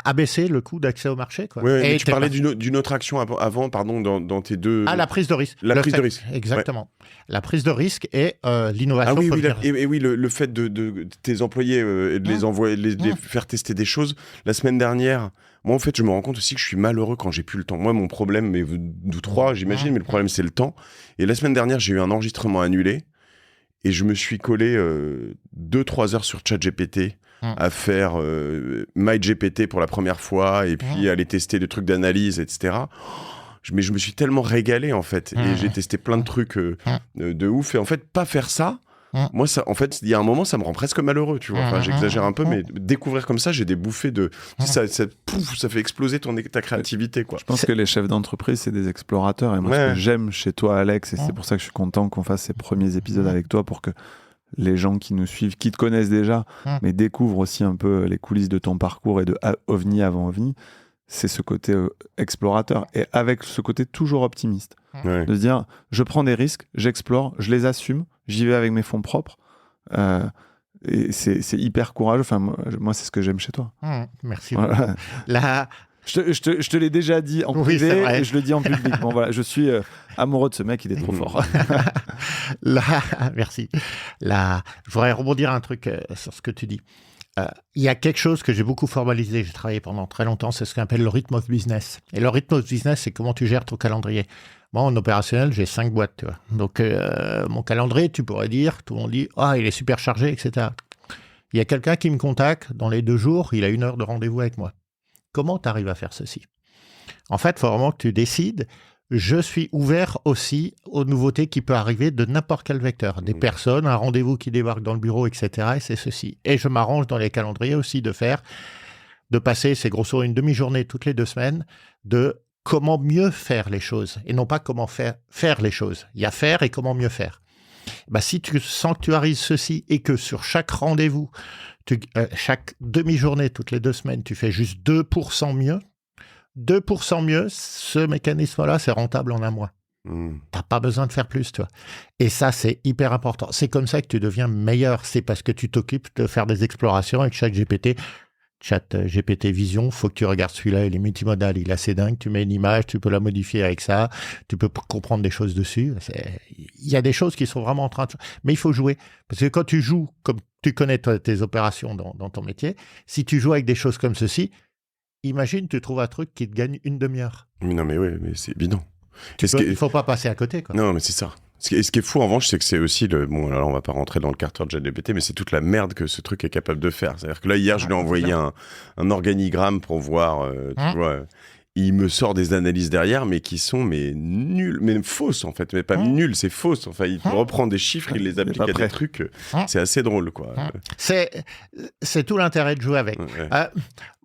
abaissé le coût d'accès au marché. Quoi. Oui, mais et tu parlais d'une autre action avant, pardon, dans tes deux... Ah, la prise de risque. La prise de risque. Exactement. Ouais. La prise de risque et l'innovation. Ah oui, et oui, le fait de tes employés et de les envoyer, de les faire tester des choses. La semaine dernière, moi, en fait, je me rends compte aussi que je suis malheureux quand j'ai plus le temps. Moi, mon problème, mais nous trois, j'imagine, mais le problème, c'est le temps. Et la semaine dernière, j'ai eu un enregistrement annulé. Et je me suis collé 2-3 heures sur ChatGPT à faire MyGPT pour la première fois et puis aller tester des trucs d'analyse, etc. Mais je me suis tellement régalé, en fait. Et j'ai testé plein de trucs de ouf. Et en fait, pas faire ça, moi, ça, en fait, il y a un moment, ça me rend presque malheureux, tu vois. Enfin, j'exagère un peu, mais découvrir comme ça, j'ai des bouffées de... Ça fait exploser ta créativité, quoi. Je pense que les chefs d'entreprise, c'est des explorateurs. Et moi, ce que j'aime chez toi, Alex, et c'est pour ça que je suis content qu'on fasse ces premiers épisodes avec toi, pour que les gens qui nous suivent, qui te connaissent déjà, mais découvrent aussi un peu les coulisses de ton parcours et de OVNI avant OVNI, c'est ce côté explorateur. Et avec ce côté toujours optimiste. De se dire, je prends des risques, j'explore, je les assume, j'y vais avec mes fonds propres. Et c'est hyper courageux. Enfin, moi, c'est ce que j'aime chez toi. Merci beaucoup. Je te l'ai déjà dit en privé et je le dis en public. Bon, voilà, je suis amoureux de ce mec, il est trop fort. Merci. Je voudrais rebondir un truc sur ce que tu dis. Il y a quelque chose que j'ai beaucoup formalisé, j'ai travaillé pendant très longtemps, c'est ce qu'on appelle le rhythm of business. Et le rhythm of business, c'est comment tu gères ton calendrier. Moi, en opérationnel, j'ai 5 boîtes, tu vois. Donc, mon calendrier, tu pourrais dire, tout le monde dit, il est super chargé, etc. Il y a quelqu'un qui me contacte, dans les 2 jours, il a 1 heure de rendez-vous avec moi. Comment tu arrives à faire ceci? En fait, il faut vraiment que tu décides, je suis ouvert aussi aux nouveautés qui peuvent arriver de n'importe quel vecteur. Des personnes, un rendez-vous qui débarque dans le bureau, etc. Et c'est ceci. Et je m'arrange dans les calendriers aussi de passer, c'est grosso modo une demi-journée toutes les 2 semaines, de comment mieux faire les choses. Et non pas comment faire les choses. Il y a faire et comment mieux faire. Si tu sanctuarises ceci et que sur chaque rendez-vous, chaque demi-journée toutes les 2 semaines, tu fais juste 2% mieux, 2% mieux, ce mécanisme-là, c'est rentable en un mois. T'as pas besoin de faire plus, tu vois. Et ça, c'est hyper important. C'est comme ça que tu deviens meilleur. C'est parce que tu t'occupes de faire des explorations avec chaque GPT. ChatGPT Vision, faut que tu regardes celui-là, il est multimodal, il est assez dingue. Tu mets une image, tu peux la modifier avec ça, tu peux comprendre des choses dessus. Il y a des choses qui sont vraiment en train de... Mais il faut jouer. Parce que quand tu joues, comme tu connais tes opérations dans ton métier, si tu joues avec des choses comme ceci, imagine, tu trouves un truc qui te gagne 1 demi-heure. Non, mais oui, mais c'est évident. Il ne faut pas passer à côté, quoi. Non, mais c'est ça. Ce qui est fou, en revanche, c'est que c'est aussi bon, alors on va pas rentrer dans le carter de ChatGPT, mais c'est toute la merde que ce truc est capable de faire. C'est-à-dire que là, hier, je lui ai envoyé un organigramme pour voir, tu vois, il me sort des analyses derrière, mais qui sont nulles, mais fausses, en fait. Mais pas nulles, c'est fausses. Enfin, il reprend des chiffres, il les applique à des trucs. C'est assez drôle, quoi. C'est tout l'intérêt de jouer avec.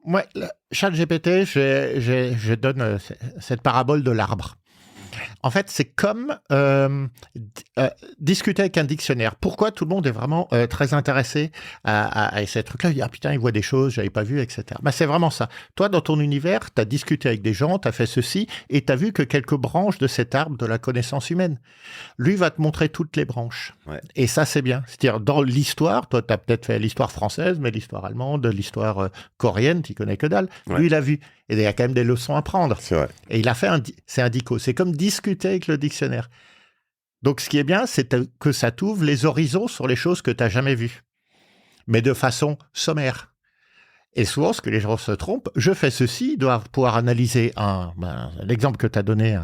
Moi, ChatGPT, je donne cette parabole de l'arbre. En fait, c'est comme discuter avec un dictionnaire. Pourquoi tout le monde est vraiment très intéressé à ces trucs-là? Il dit, putain, il voit des choses, j'avais pas vu, etc. C'est vraiment ça. Toi, dans ton univers, tu as discuté avec des gens, tu as fait ceci, et tu as vu que quelques branches de cet arbre de la connaissance humaine. Lui va te montrer toutes les branches. Ouais. Et ça, c'est bien. C'est-à-dire, dans l'histoire, toi, tu as peut-être fait l'histoire française, mais l'histoire allemande, l'histoire coréenne, tu connais que dalle. Ouais. Lui, il a vu. Et il y a quand même des leçons à prendre. C'est vrai. Et il a fait c'est un dico. C'est comme discuter avec le dictionnaire. Donc, ce qui est bien, c'est que ça t'ouvre les horizons sur les choses que tu n'as jamais vues. Mais de façon sommaire. Et souvent, ce que les gens se trompent, je fais ceci, ils doivent pouvoir analyser l'exemple que tu as donné,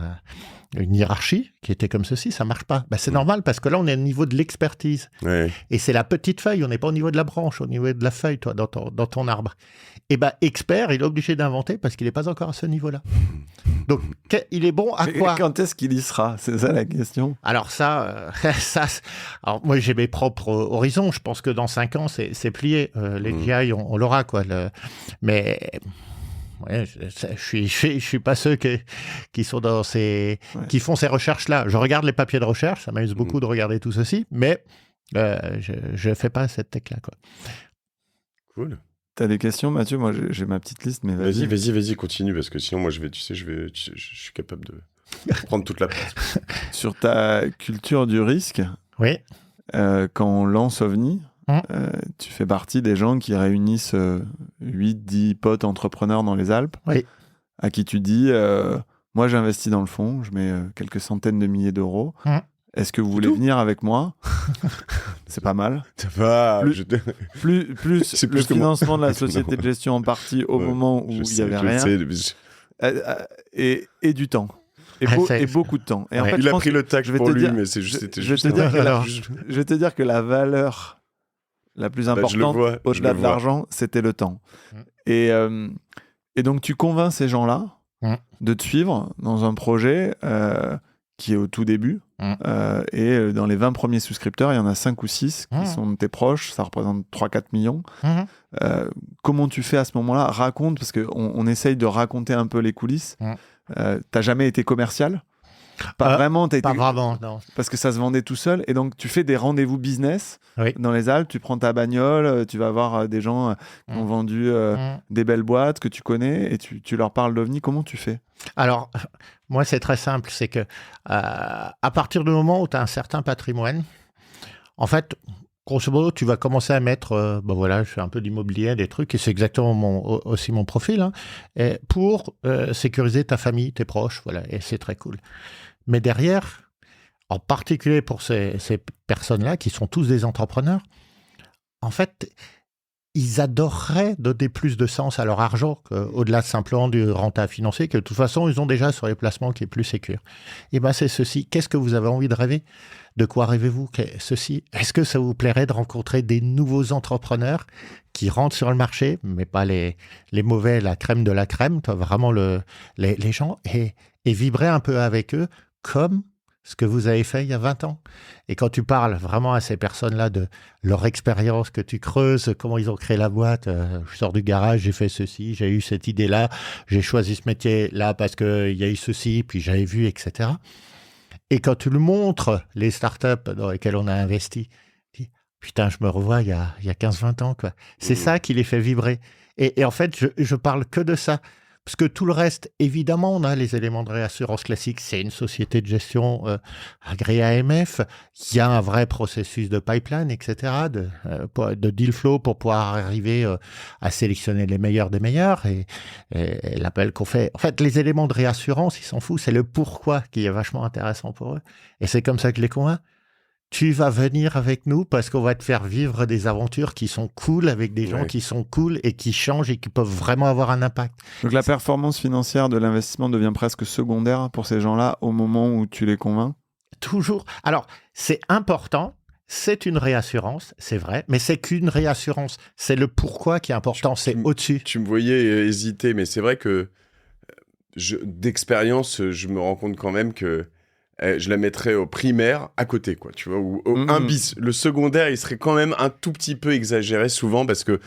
une hiérarchie qui était comme ceci, ça marche pas. C'est normal parce que là, on est au niveau de l'expertise. Ouais. Et c'est la petite feuille, on n'est pas au niveau de la branche, au niveau de la feuille, toi, dans ton arbre. Et expert, il est obligé d'inventer parce qu'il n'est pas encore à ce niveau-là. Donc, il est bon à quoi? Quand est-ce qu'il y sera? C'est ça la question. Alors alors moi j'ai mes propres horizons. Je pense que dans 5 ans, c'est plié. Les GI, on l'aura, quoi. Mais ouais, je suis pas ceux qui sont dans qui font ces recherches-là. Je regarde les papiers de recherche, ça m'amuse beaucoup de regarder tout ceci, mais je fais pas cette tech-là, quoi. Cool. T'as des questions, Mathieu? Moi, j'ai ma petite liste, mais vas-y. Vas-y, continue, parce que sinon, moi, je suis capable de... Prendre toute la place. Sur ta culture du risque, Oui. quand on lance OVNI, tu fais partie des gens qui réunissent 8-10 potes entrepreneurs dans les Alpes, Oui. à qui tu dis moi j'investis dans le fond, je mets quelques centaines de milliers d'euros. Est-ce que vous voulez venir avec moi? C'est pas mal. Ça va. Plus C'est le plus que moi. financement de la société de gestion en partie au moment où il n'y avait rien. Et du temps. Et beaucoup de temps. Et en fait, il je a pense pris le tac je vais pour te lui, dire- mais c'était je vais juste. te dire que Alors, je vais te dire que la valeur la plus je le importante, vois, je au-delà le de vois. l'argent, c'était le temps. Et donc, tu convaincs ces gens-là de te suivre dans un projet qui est au tout début. Et dans les 20 premiers souscripteurs, il y en a 5 ou 6 qui sont tes proches. Ça représente 3-4 millions. Comment tu fais à ce moment-là? Raconte, parce qu'on essaye de raconter un peu les coulisses. T'as jamais été commercial? Pas vraiment, Pas vraiment, non. parce que ça se vendait tout seul. Et donc, tu fais des rendez-vous business Oui. dans les Alpes. Tu prends ta bagnole, tu vas voir des gens qui ont vendu des belles boîtes que tu connais et tu leur parles d'OVNI. Comment tu fais? Alors, moi, c'est très simple. C'est que à partir du moment où tu as un certain patrimoine, en fait, grosso modo, tu vas commencer à mettre, je fais un peu d'immobilier, des trucs, et c'est exactement aussi mon profil, et pour sécuriser ta famille, tes proches, voilà, et c'est très cool. Mais derrière, en particulier pour ces personnes-là, qui sont tous des entrepreneurs, en fait, ils adoreraient donner plus de sens à leur argent, au-delà simplement du rentable financier, que de toute façon, ils ont déjà sur les placements qui est plus sécure. Et bien, c'est ceci. Qu'est-ce que vous avez envie de rêver? De quoi rêvez-vous? Ceci. Est-ce que ça vous plairait de rencontrer des nouveaux entrepreneurs qui rentrent sur le marché, mais pas les mauvais, la crème de la crème, vraiment les gens, et vibrer un peu avec eux comme ce que vous avez fait il y a 20 ans. Et quand tu parles vraiment à ces personnes-là de leur expérience, que tu creuses, comment ils ont créé la boîte, je sors du garage, j'ai fait ceci, j'ai eu cette idée-là, j'ai choisi ce métier-là parce qu'il y a eu ceci, puis j'avais vu, etc. Et quand tu le montres, les startups dans lesquelles on a investi, tu dis, putain, je me revois il y a 15-20 ans, quoi. C'est ça qui les fait vibrer. Et en fait, je parle que de ça. Parce que tout le reste, évidemment, on a les éléments de réassurance classique. C'est une société de gestion agréée AMF. Il y a un vrai processus de pipeline, etc., de deal flow pour pouvoir arriver à sélectionner les meilleurs des meilleurs. Et l'appel qu'on fait... En fait, les éléments de réassurance, ils s'en foutent. C'est le pourquoi qui est vachement intéressant pour eux. Et c'est comme ça que je les convainc. Tu vas venir avec nous parce qu'on va te faire vivre des aventures qui sont cool avec des gens qui sont cool et qui changent et qui peuvent vraiment avoir un impact. Donc la performance financière de l'investissement devient presque secondaire pour ces gens-là au moment où tu les convaincs? Toujours. Alors, c'est important. C'est une réassurance, c'est vrai, mais c'est qu'une réassurance. C'est le pourquoi qui est important, c'est au-dessus. Tu me voyais hésiter, mais c'est vrai que d'expérience, je me rends compte quand même que je la mettrais au primaire à côté, quoi, tu vois, ou un bis. Le secondaire, il serait quand même un tout petit peu exagéré souvent parce que,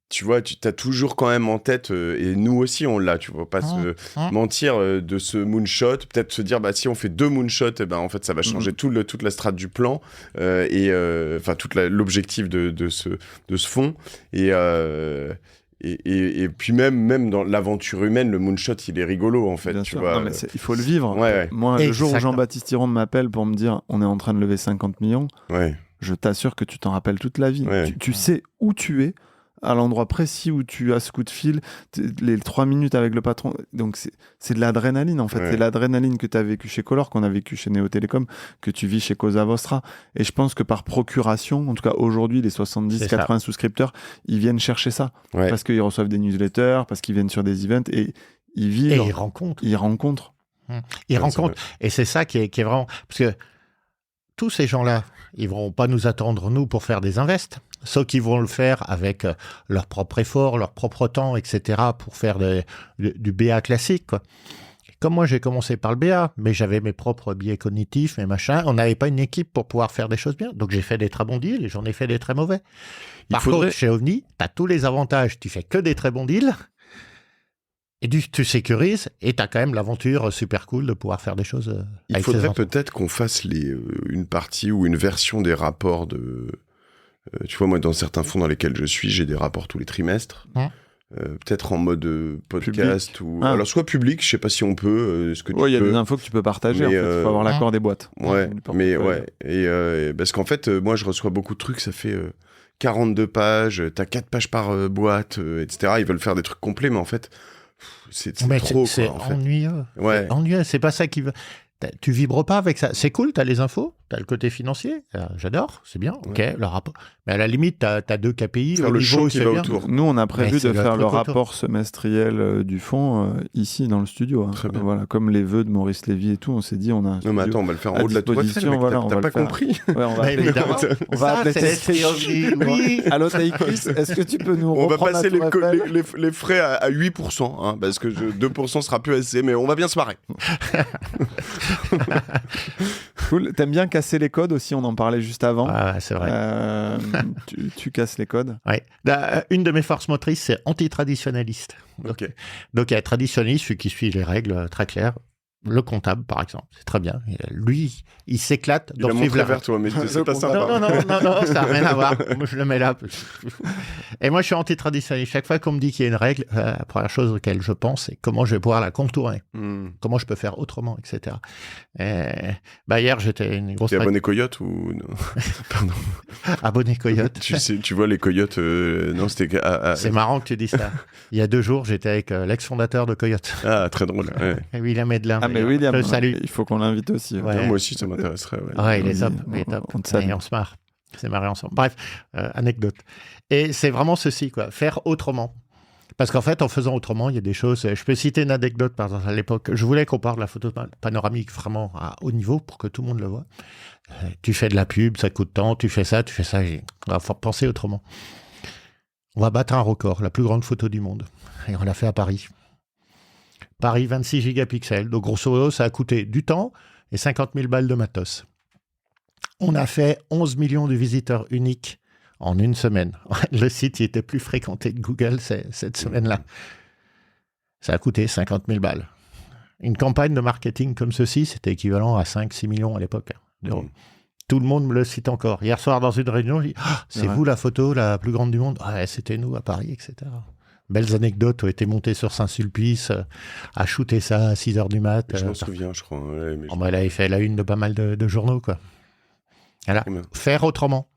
tu vois, tu as toujours quand même en tête, et nous aussi on l'a, tu vois, pas se mentir de ce moonshot, peut-être se dire, bah si on fait 2 moonshots, en fait ça va changer toute la strate du plan, enfin l'objectif de ce fonds, et puis même dans l'aventure humaine, le moonshot, il est rigolo, en fait. Bien tu sûr. vois. Non, mais il faut le vivre. Ouais. Moi, le jour où Jean-Baptiste Hiron m'appelle pour me dire on est en train de lever 50 millions, je t'assure que tu t'en rappelles toute la vie. Tu sais où tu es, à l'endroit précis où tu as ce coup de fil, les 3 minutes avec le patron. Donc, c'est de l'adrénaline, en fait. C'est l'adrénaline que tu as vécu chez Color, qu'on a vécu chez Neo Télécom, que tu vis chez Cosa Vostra. Et je pense que par procuration, en tout cas aujourd'hui, les 70-80 souscripteurs, ils viennent chercher ça. Parce qu'ils reçoivent des newsletters, parce qu'ils viennent sur des events et ils vivent. Et ils rencontrent. Ils rencontrent. Ils rencontrent. Et c'est ça qui est vraiment... Parce que tous ces gens-là, ils vont pas nous attendre, nous, pour faire des invests. Ceux qui vont le faire avec leur propre effort, leur propre temps, etc., pour faire du BA classique, quoi. Comme moi, j'ai commencé par le BA, mais j'avais mes propres biais cognitifs, mes machins. On n'avait pas une équipe pour pouvoir faire des choses bien. Donc, j'ai fait des très bons deals et j'en ai fait des très mauvais. Par contre, chez OVNI, tu as tous les avantages. Tu fais que des très bons deals et tu sécurises et tu as quand même l'aventure super cool de pouvoir faire des choses. Il faudrait peut-être qu'on fasse une partie ou une version des rapports de... tu vois, moi, dans certains fonds dans lesquels je suis, j'ai des rapports tous les trimestres. peut-être en mode podcast Public. ou Ah. alors soit public, je sais pas si on peut. Est-ce que tu Ouais, il y a peux des infos que tu peux partager. Mais, En fait. Il faut avoir l'accord des boîtes. Ouais, Du mais portefeuille. ouais. Et parce qu'en fait, moi, je reçois beaucoup de trucs, ça fait 42 pages, t'as 4 pages par boîte, etc. Ils veulent faire des trucs complets, mais en fait, c'est Mais trop, c'est quoi, en fait. ennuyeux. Ouais. C'est ennuyeux, c'est pas ça qui veut. Tu vibres pas avec ça. C'est cool, t'as les infos, t'as le côté financier. J'adore, c'est bien. Ok, le rapport. Mais à la limite, t'as 2 KPI. Faire au le niveau, show qui c'est va bien. autour. Nous, on a Mais prévu c'est de le faire le truc autour. rapport semestriel du fonds ici dans le studio. Hein. Très bien. Voilà, comme les vœux de Maurice Lévy et tout, on s'est dit on a un Non, studio. mais attends, on va le faire en à haut de la tour Eiffel, disposition, mec, voilà, on t'as va pas le faire. compris. Ouais, on va Bah, appeler- évidemment. on va Ça, appeler c'est l'esprit ovni. Oui. Allô Taïkris, est-ce que tu peux nous On va reprendre passer la Tour Eiffel les frais à 8%, hein, parce que 2% sera plus assez, mais on va bien se marrer. Cool. T'aimes bien casser les codes aussi, on en parlait juste avant. Ouais, c'est vrai. Tu casses les codes. Ouais. Une de mes forces motrices, c'est antitraditionnaliste. Ok. Donc, il y a traditionnaliste, celui qui suit les règles très claires. Le comptable, par exemple, c'est très bien. Lui, il s'éclate Il dans a suivre montré la vers toi, mais c'est pas sympa. Non, ça n'a rien à voir. Moi, je le mets là. Et moi, je suis antitraditionnaliste. Chaque fois qu'on me dit qu'il y a une règle, la première chose auquel je pense, c'est comment je vais pouvoir la contourner. Hmm. Comment je peux faire autrement, etc. Hier, j'étais une grosse T'es abonné Coyote ou non? Pardon. abonné Coyote. Tu vois les Coyotes, non, c'était... C'est marrant que tu dis ça. Il y a 2 jours, j'étais avec l'ex-fondateur de Coyote, Ah, très drôle. Ouais. William Edlin. Ah mais William, Je le salue. il faut qu'on l'invite aussi. Ouais. Moi aussi, ça m'intéresserait. Ouais. Ouais, il est Vas-y, top. Il est top. on te salue. Et on se marre. C'est marré ensemble. Bref, anecdote. Et c'est vraiment ceci, quoi. Faire autrement. Parce qu'en fait, en faisant autrement, il y a des choses. Je peux citer une anecdote, par exemple, à l'époque. Je voulais qu'on parle de la photo panoramique vraiment à haut niveau pour que tout le monde le voit. Tu fais de la pub, ça coûte tant, tu fais ça. On va penser autrement. On va battre un record, la plus grande photo du monde. Et on l'a fait à Paris. Paris, 26 gigapixels. Donc, grosso modo, ça a coûté du temps et 50 000 balles de matos. On a fait 11 millions de visiteurs uniques en une semaine. Le site il était plus fréquenté que Google cette semaine-là. Ça a coûté 50 000 balles. Une campagne de marketing comme ceci, c'était équivalent à 5-6 millions à l'époque d'euros. Tout le monde me le cite encore. Hier soir, dans une réunion, je dis c'est Ouais. vous la photo la plus grande du monde? Ouais, c'était nous à Paris, etc. Belles anecdotes ont été montées sur Saint-Sulpice, à shooter ça à 6 h du mat. Je m'en souviens, je crois. Ouais, mais Elle avait fait la une de pas mal de journaux, quoi. Voilà. Très bien. Faire autrement.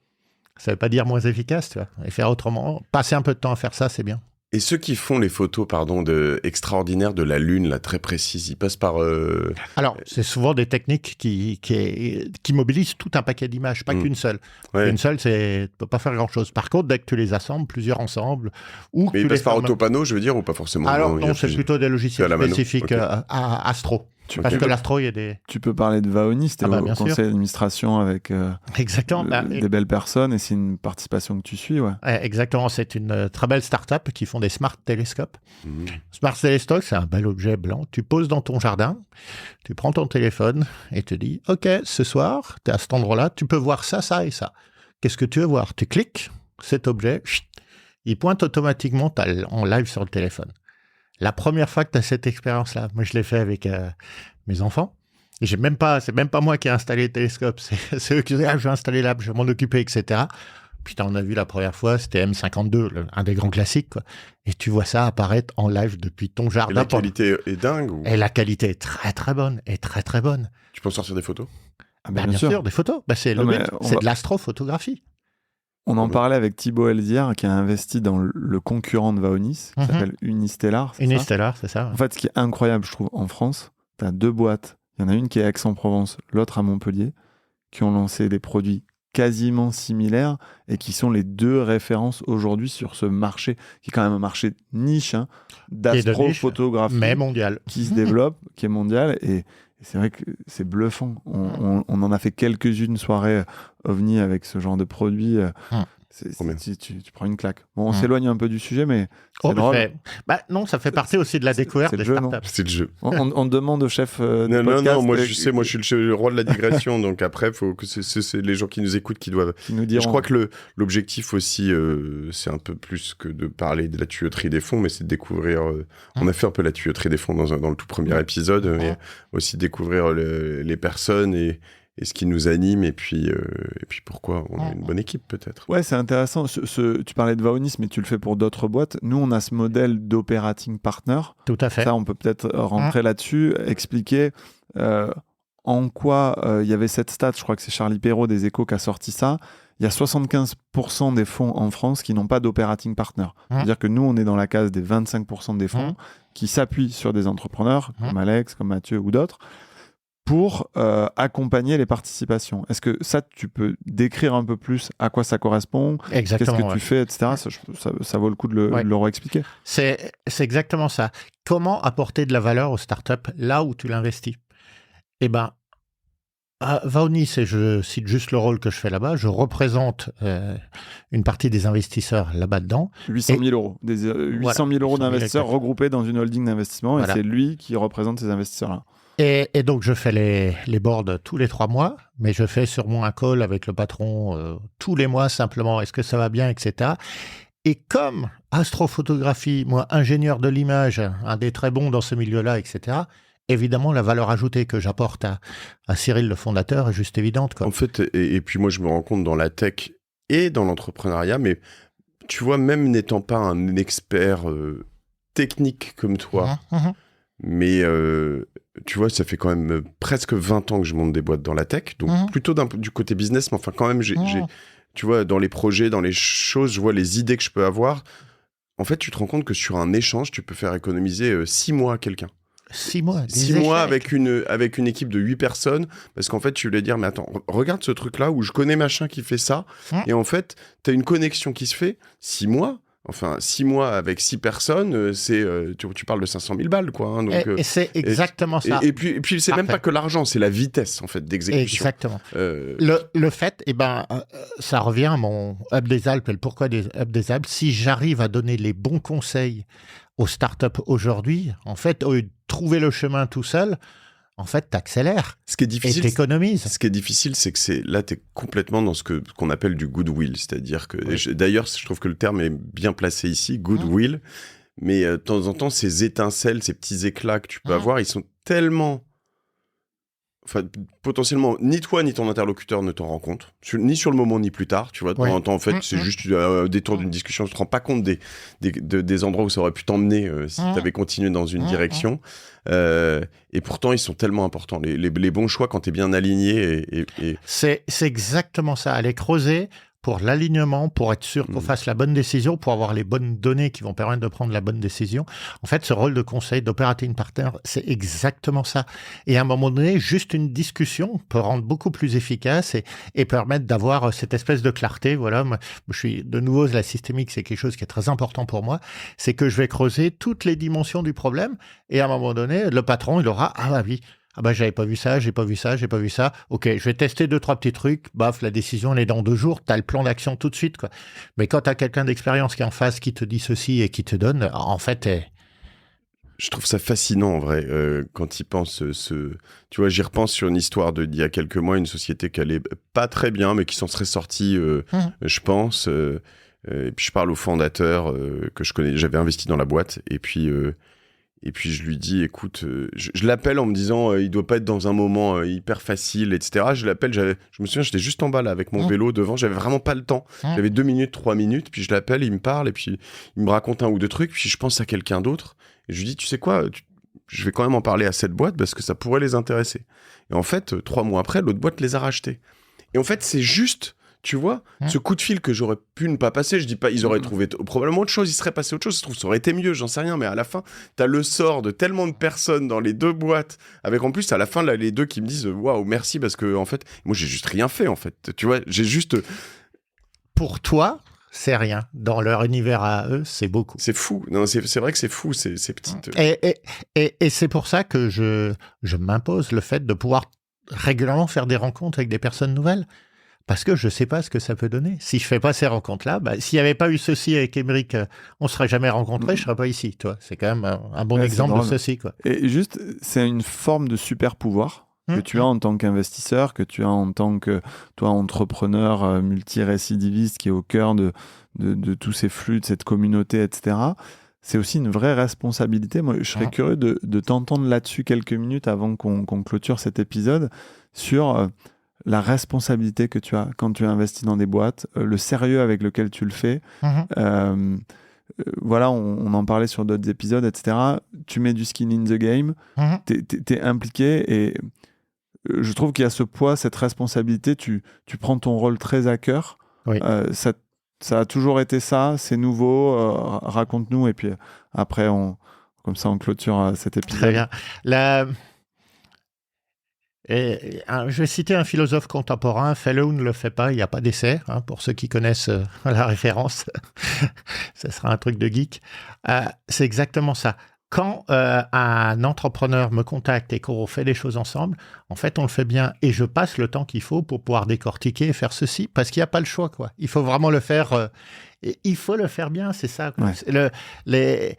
Ça veut pas dire moins efficace, tu vois. Et faire autrement, passer un peu de temps à faire ça, c'est bien. Et ceux qui font les photos, extraordinaires de la Lune, là, très précises, ils passent par... Alors, c'est souvent des techniques qui mobilisent tout un paquet d'images, pas qu'une seule. Ouais. Une seule, tu peux pas faire grand-chose. Par contre, dès que tu les assembles, plusieurs ensemble, ou que Mais tu ils les passent par fais en même- autopanneau, je veux dire, ou pas forcément? Alors il y a non, c'est plusieurs- plutôt des C'est logiciels à la mano, spécifiques ok. à Astro. Ok. Parce que l'Astro, il y a des... Tu peux parler de Vaoni, c'était Ah bah, au bien sûr. conseil d'administration avec Exactement. des belles personnes et c'est une participation que tu suis, ouais. Ouais, exactement, c'est une très belle start-up qui font des smart télescopes. Mhm. Smart télescope, c'est un bel objet blanc. Tu poses dans ton jardin, tu prends ton téléphone et te dis, OK, ce soir, tu es à cet endroit-là, tu peux voir ça, ça et ça. Qu'est-ce que tu veux voir? Tu cliques, cet objet, chut, il pointe automatiquement en live sur le téléphone. La première fois que tu as cette expérience-là, moi je l'ai fait avec mes enfants. Et c'est même pas moi qui ai installé le télescope, c'est eux qui disaient, je vais installer là, je vais m'en occuper, etc. Putain, on a vu la première fois, c'était M52, un des grands classiques, quoi. Et tu vois ça apparaître en live depuis ton Et jardin. la qualité est dingue ou... Et la qualité est très très bonne, Tu peux en sortir des photos? Ah, Bah, bien sûr, des photos. Bah, c'est Non, le mais but, on c'est va- de l'astrophotographie. On en Ouais. parlait avec Thibaut Elzière qui a investi dans le concurrent de Vaonis, qui Mhm. s'appelle Unistellar. c'est ça Unistellar, c'est ça. En fait, ce qui est incroyable, je trouve, en France, tu as 2 boîtes. Il y en a une qui est à Aix-en-Provence, l'autre à Montpellier, qui ont lancé des produits quasiment similaires et qui sont les 2 références aujourd'hui sur ce marché, qui est quand même un marché niche, hein, d'astrophotographie Mais mondial. qui se développe, qui est mondial. Et c'est vrai que c'est bluffant. On en a fait quelques-unes soirées OVNI avec ce genre de produits. Trop bien. Tu prends une claque. Bon, on s'éloigne un peu du sujet, mais c'est Oh, drôle. non, ça fait partie aussi de la découverte c'est le des jeu, non startups. C'est le jeu. On demande au chef Non, de podcast moi je sais, moi je suis le roi de la digression, donc après, faut que c'est les gens qui nous écoutent qui doivent... qui nous diront. Je crois que l'objectif aussi, c'est un peu plus que de parler de la tuyauterie des fonds, mais c'est de découvrir... on a fait un peu la tuyauterie des fonds dans le tout premier épisode, mais aussi découvrir les personnes et ce qui nous anime, et puis pourquoi on a une bonne équipe peut-être. Ouais, c'est intéressant. Tu parlais de Vaonis, mais tu le fais pour d'autres boîtes. Nous, on a ce modèle d'operating partner. Tout à fait. Ça, on peut peut-être rentrer là-dessus, expliquer en quoi il y avait cette stat. Je crois que c'est Charlie Perrault des Échos qui a sorti ça. Il y a 75% des fonds en France qui n'ont pas d'operating partner. C'est-à-dire que nous, on est dans la case des 25% des fonds qui s'appuient sur des entrepreneurs comme Alex, comme Mathieu ou d'autres pour accompagner les participations. Est-ce que ça, tu peux décrire un peu plus à quoi ça correspond? Exactement. Qu'est-ce que tu fais, etc. Ça vaut le coup de le réexpliquer. C'est exactement ça. Comment apporter de la valeur aux startups là où tu l'investis? Eh bien, à Vaonis, et je cite juste le rôle que je fais là-bas, je représente une partie des investisseurs là-bas dedans. 800 000 euros. 800 000 euros d'investisseurs regroupés dans une holding d'investissement, et c'est lui qui représente ces investisseurs-là. Et donc, je fais les boards tous les 3 mois, mais je fais sûrement un call avec le patron tous les mois, simplement, est-ce que ça va bien, etc. Et comme astrophotographie, moi, ingénieur de l'image, un des très bons dans ce milieu-là, etc., évidemment, la valeur ajoutée que j'apporte à Cyril, le fondateur, est juste évidente, quoi. En fait, et puis moi, je me rends compte dans la tech et dans l'entrepreneuriat, mais tu vois, même n'étant pas un expert technique comme toi, mais tu vois, ça fait quand même presque 20 ans que je monte des boîtes dans la tech, donc plutôt du côté business, mais enfin quand même, tu vois, dans les projets, dans les choses, je vois les idées que je peux avoir. En fait, tu te rends compte que sur un échange, tu peux faire économiser 6 mois à quelqu'un. 6 mois. 6 mois avec une équipe de 8 personnes, parce qu'en fait, tu voulais dire, mais attends, regarde ce truc-là où je connais machin qui fait ça, et en fait, tu as une connexion qui se fait. 6 mois, enfin 6 mois avec 6 personnes, c'est tu parles de 500 000 balles, quoi. Hein, donc, et c'est exactement ça. Et puis c'est même pas que l'argent, c'est la vitesse, en fait, d'exécution. Exactement. Le fait, ça revient à mon Hub des Alpes et le pourquoi des Hub des Alpes. Si j'arrive à donner les bons conseils aux startups aujourd'hui, en fait, au lieu de trouver le chemin tout seul, en fait, t'accélères. Ce qui est difficile, et t'économises. Ce qui est difficile, c'est que là, t'es complètement dans ce qu'on appelle du goodwill. C'est-à-dire que, d'ailleurs, je trouve que le terme est bien placé ici, goodwill. Mais de temps en temps, ces étincelles, ces petits éclats que tu peux avoir, ils sont tellement... Enfin, potentiellement, ni toi ni ton interlocuteur ne t'en rend compte, ni sur le moment ni plus tard, tu vois. De temps en temps, en fait, c'est juste des tours d'une discussion. Tu te rends pas compte des endroits où ça aurait pu t'emmener si tu avais continué dans une direction. Et pourtant, ils sont tellement importants. Les bons choix, quand tu es bien aligné. C'est exactement ça. Aller creuser pour l'alignement, pour être sûr qu'on fasse la bonne décision, pour avoir les bonnes données qui vont permettre de prendre la bonne décision. En fait, ce rôle de conseil, d'operating partner, c'est exactement ça. Et à un moment donné, juste une discussion peut rendre beaucoup plus efficace et permettre d'avoir cette espèce de clarté. Voilà, moi, je suis de nouveau, la systémique, c'est quelque chose qui est très important pour moi. C'est que je vais creuser toutes les dimensions du problème et à un moment donné, le patron, il aura, ah bah oui, ah bah j'avais pas vu ça, j'ai pas vu ça. Ok, je vais tester 2-3 petits trucs. Baf, la décision elle est dans 2 jours. T'as le plan d'action tout de suite, quoi. Mais quand t'as quelqu'un d'expérience qui est en face, qui te dit ceci et qui te donne, en fait. Je trouve ça fascinant en vrai quand il pense. Tu vois, j'y repense sur une histoire d'il y a quelques mois, une société qui allait pas très bien, mais qui s'en serait sortie, je pense. Et puis je parle au fondateur que je connais. J'avais investi dans la boîte et puis je lui dis, écoute, je l'appelle en me disant, il doit pas être dans un moment hyper facile, etc. Je l'appelle, je me souviens, j'étais juste en bas là avec mon vélo devant, j'avais vraiment pas le temps. J'avais 2 minutes, 3 minutes, puis je l'appelle, il me parle, et puis il me raconte un ou deux trucs, puis je pense à quelqu'un d'autre, et je lui dis, tu sais quoi, je vais quand même en parler à cette boîte parce que ça pourrait les intéresser. Et en fait, 3 mois après, l'autre boîte les a rachetés. Et en fait, c'est juste... Tu vois, ce coup de fil que j'aurais pu ne pas passer, je dis pas, ils auraient trouvé probablement autre chose, ils seraient passés autre chose, je trouve ça aurait été mieux, j'en sais rien, mais à la fin, t'as le sort de tellement de personnes dans les 2 boîtes, avec en plus, à la fin, là, les 2 qui me disent, waouh, merci, parce que, en fait, moi, j'ai juste rien fait, en fait, tu vois, j'ai juste... Pour toi, c'est rien. Dans leur univers à eux, c'est beaucoup. C'est fou, non, c'est vrai que c'est fou, ces petites... Et c'est pour ça que je m'impose le fait de pouvoir régulièrement faire des rencontres avec des personnes nouvelles. Parce que je ne sais pas ce que ça peut donner. Si je ne fais pas ces rencontres-là, s'il n'y avait pas eu ceci avec Émeric, on ne serait jamais rencontrés, je ne serais pas ici. Toi. C'est quand même un bon exemple de ceci. Quoi. Et juste, c'est une forme de super pouvoir que tu as en tant qu'investisseur, que tu as en tant que toi, entrepreneur multirécidiviste qui est au cœur de tous ces flux, de cette communauté, etc. C'est aussi une vraie responsabilité. Moi, je serais curieux de t'entendre là-dessus quelques minutes avant qu'on clôture cet épisode sur... la responsabilité que tu as quand tu investis dans des boîtes, le sérieux avec lequel tu le fais. Voilà, on en parlait sur d'autres épisodes, etc. Tu mets du skin in the game, t'es impliqué et je trouve qu'il y a ce poids, cette responsabilité. Tu prends ton rôle très à cœur. Oui. Ça a toujours été ça, c'est nouveau. Raconte-nous et puis après, comme ça, on clôture cet épisode. Très bien. Je vais citer un philosophe contemporain, Fellow ne le fait pas, il n'y a pas d'essai, pour ceux qui connaissent la référence, ça sera un truc de geek. C'est exactement ça. Quand un entrepreneur me contacte et qu'on fait des choses ensemble, en fait, on le fait bien et je passe le temps qu'il faut pour pouvoir décortiquer et faire ceci, parce qu'il n'y a pas le choix, quoi. Il faut vraiment le faire, il faut le faire bien, c'est ça, quoi. Ouais.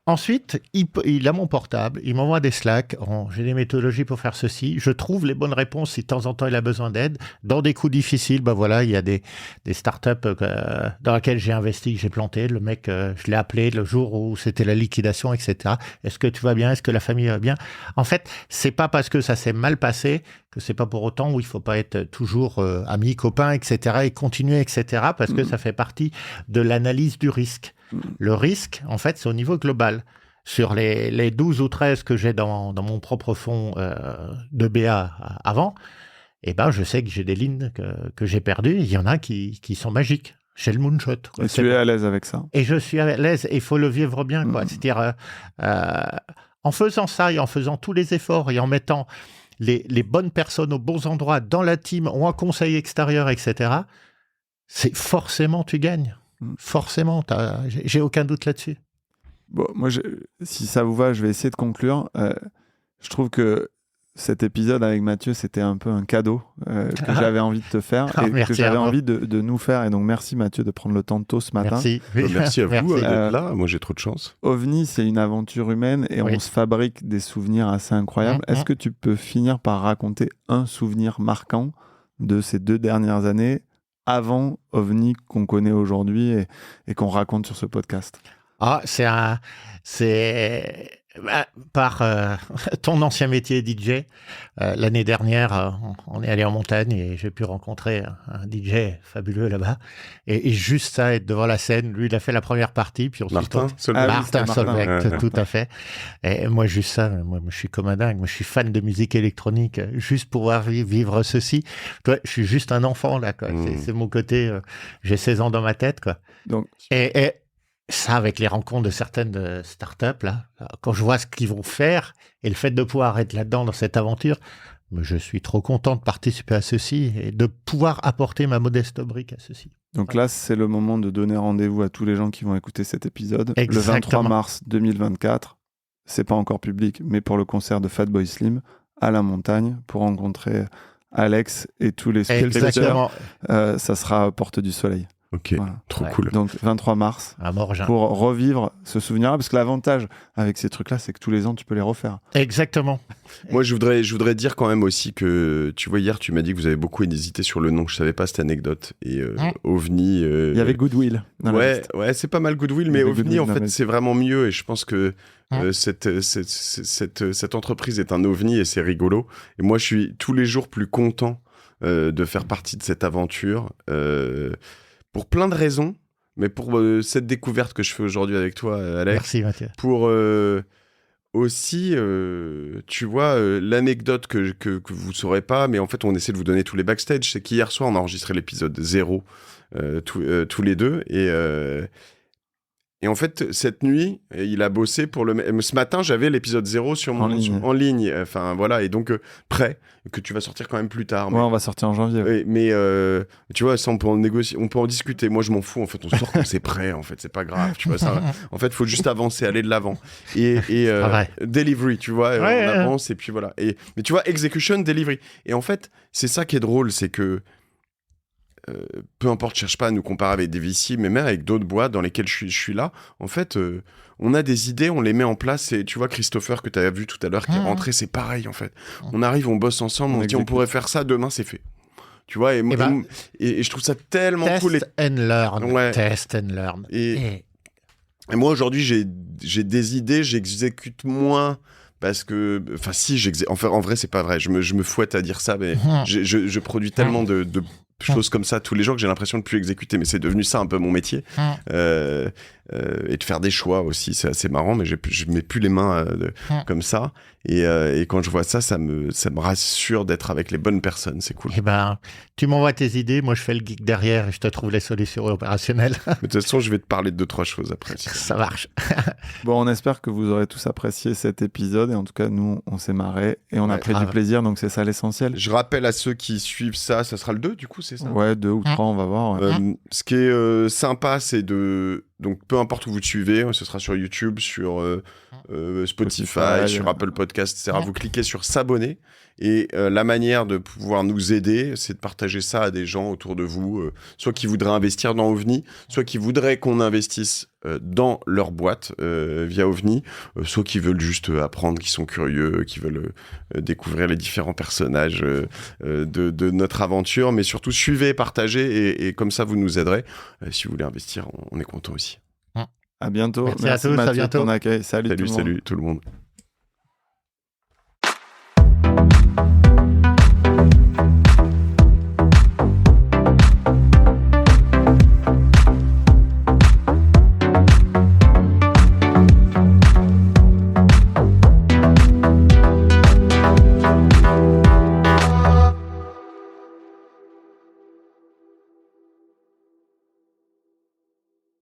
Ensuite, il a mon portable, il m'envoie des Slack, j'ai des méthodologies pour faire ceci, je trouve les bonnes réponses si de temps en temps il a besoin d'aide. Dans des coups difficiles, voilà, il y a des startups dans lesquelles j'ai investi, que j'ai planté. Le mec, je l'ai appelé le jour où c'était la liquidation, etc. Est-ce que tu vas bien? Est-ce que la famille va bien? En fait, c'est pas parce que ça s'est mal passé que c'est pas pour autant où il faut pas être toujours amis, copains, etc. et continuer, etc. parce que ça fait partie de l'analyse du risque. Le risque, en fait, c'est au niveau global. Sur les 12 ou 13 que j'ai dans mon propre fonds de BA avant, je sais que j'ai des lignes que j'ai perdues. Il y en a qui sont magiques. J'ai le moonshot. Et tu es à l'aise avec ça. Et je suis à l'aise et il faut le vivre bien. C'est-à-dire, en faisant ça et en faisant tous les efforts et en mettant les bonnes personnes aux bons endroits dans la team ou en conseil extérieur, etc., c'est forcément tu gagnes. Forcément, j'ai aucun doute là-dessus. Bon, moi, si ça vous va, je vais essayer de conclure. Je trouve que cet épisode avec Mathieu, c'était un peu un cadeau que j'avais envie de te faire et que j'avais envie de nous faire. Et donc, merci Mathieu de prendre le temps tôt ce matin. Merci. Merci à vous d'être là. Moi, j'ai trop de chance. OVNI, c'est une aventure humaine et on se fabrique des souvenirs assez incroyables. Est-ce que tu peux finir par raconter un souvenir marquant de ces 2 dernières années avant OVNI qu'on connaît aujourd'hui et qu'on raconte sur ce podcast? Par ton ancien métier DJ, l'année dernière, on est allé en montagne et j'ai pu rencontrer un DJ fabuleux là-bas. Et juste ça, être devant la scène, lui, il a fait la première partie. Puis Martin Solveig, tout à fait. Et moi, juste ça, moi, je suis comme un dingue. Moi, je suis fan de musique électronique. Juste pouvoir vivre ceci. Toi, je suis juste un enfant, là, quoi. C'est mon côté, j'ai 16 ans dans ma tête, quoi. Donc, et ça, avec les rencontres de certaines startups, là, quand je vois ce qu'ils vont faire et le fait de pouvoir être là-dedans dans cette aventure, je suis trop content de participer à ceci et de pouvoir apporter ma modeste brique à ceci. Donc là, c'est le moment de donner rendez-vous à tous les gens qui vont écouter cet épisode. Exactement. Le 23 mars 2024, c'est pas encore public, mais pour le concert de Fatboy Slim à la montagne pour rencontrer Alex et tous les spectateurs. Ça sera à Porte du Soleil. Ok, voilà. Trop cool. Donc 23 mars, pour revivre ce souvenir-là, parce que l'avantage avec ces trucs-là, c'est que tous les ans, tu peux les refaire. Exactement. Moi, je voudrais dire quand même aussi que, tu vois, hier, tu m'as dit que vous avez beaucoup hésité sur le nom. Je savais pas cette anecdote. Et OVNI... Il y avait Goodwill. Ouais, c'est pas mal Goodwill, mais OVNI, en fait, c'est vraiment mieux. Et je pense que cette entreprise est un OVNI et c'est rigolo. Et moi, je suis tous les jours plus content de faire partie de cette aventure. Pour plein de raisons, mais pour cette découverte que je fais aujourd'hui avec toi, Alex. Merci, Mathieu. Pour aussi, tu vois, l'anecdote que vous ne saurez pas, mais en fait, on essaie de vous donner tous les backstage. C'est qu'hier soir, on a enregistré l'épisode 0, tous les deux. Et en fait, cette nuit, il a bossé pour ce matin, j'avais l'épisode 0 en ligne. Enfin, voilà. Et donc, prêt, que tu vas sortir quand même plus tard. Ouais, on va sortir en janvier. Mais tu vois, ça, on peut en négocier, on peut en discuter. Moi, je m'en fous. En fait, on sort quand c'est prêt. En fait, c'est pas grave. Tu vois, ça. En fait, il faut juste avancer, aller de l'avant. Et delivery, tu vois, on avance et puis voilà. Mais tu vois, execution, delivery. Et en fait, c'est ça qui est drôle, c'est que peu importe, cherche pas à nous comparer avec des VC, mais même avec d'autres boîtes dans lesquelles je suis là, en fait, on a des idées, on les met en place, et tu vois, Christopher, que tu as vu tout à l'heure, qui est rentré, c'est pareil, en fait. On arrive, on bosse ensemble, on dit, on pourrait faire ça, demain, c'est fait. Tu vois, et je trouve ça tellement cool. Test and learn. Test and learn. Et moi, aujourd'hui, j'ai des idées, j'exécute moins parce que, enfin, si, en vrai, c'est pas vrai. Je me fouette à dire ça, mais je produis tellement de choses comme ça tous les jours que j'ai l'impression de plus exécuter, mais c'est devenu ça un peu mon métier. Et de faire des choix aussi, c'est assez marrant, mais je mets plus les mains comme ça. Et quand je vois ça, ça me rassure d'être avec les bonnes personnes, c'est cool. Eh ben, tu m'envoies tes idées, moi je fais le geek derrière et je te trouve les solutions opérationnelles. Mais de toute façon, je vais te parler de 2-3 choses après. Ça marche. Bon, on espère que vous aurez tous apprécié cet épisode, et en tout cas, nous, on s'est marré, et on a pris du plaisir, donc c'est ça l'essentiel. Je rappelle à ceux qui suivent ça sera le 2 du coup, c'est ça? Ouais, 2 ou 3, on va voir. Ouais. Ce qui est sympa, c'est donc peu importe où vous te suivez, ce sera sur YouTube, sur Spotify, sur Apple Podcast, etc. Vous cliquez sur s'abonner, et la manière de pouvoir nous aider, c'est de partager ça à des gens autour de vous, soit qui voudraient investir dans OVNI, soit qui voudraient qu'on investisse dans leur boîte via OVNI, soit qui veulent juste apprendre, qui sont curieux, qui veulent découvrir les différents personnages de notre aventure, mais surtout suivez, partagez, et comme ça vous nous aiderez. Si vous voulez investir, on est content aussi. À bientôt. Merci à tous, Mathieu, à bientôt. de ton accueil. Salut tout le monde. Salut tout le monde.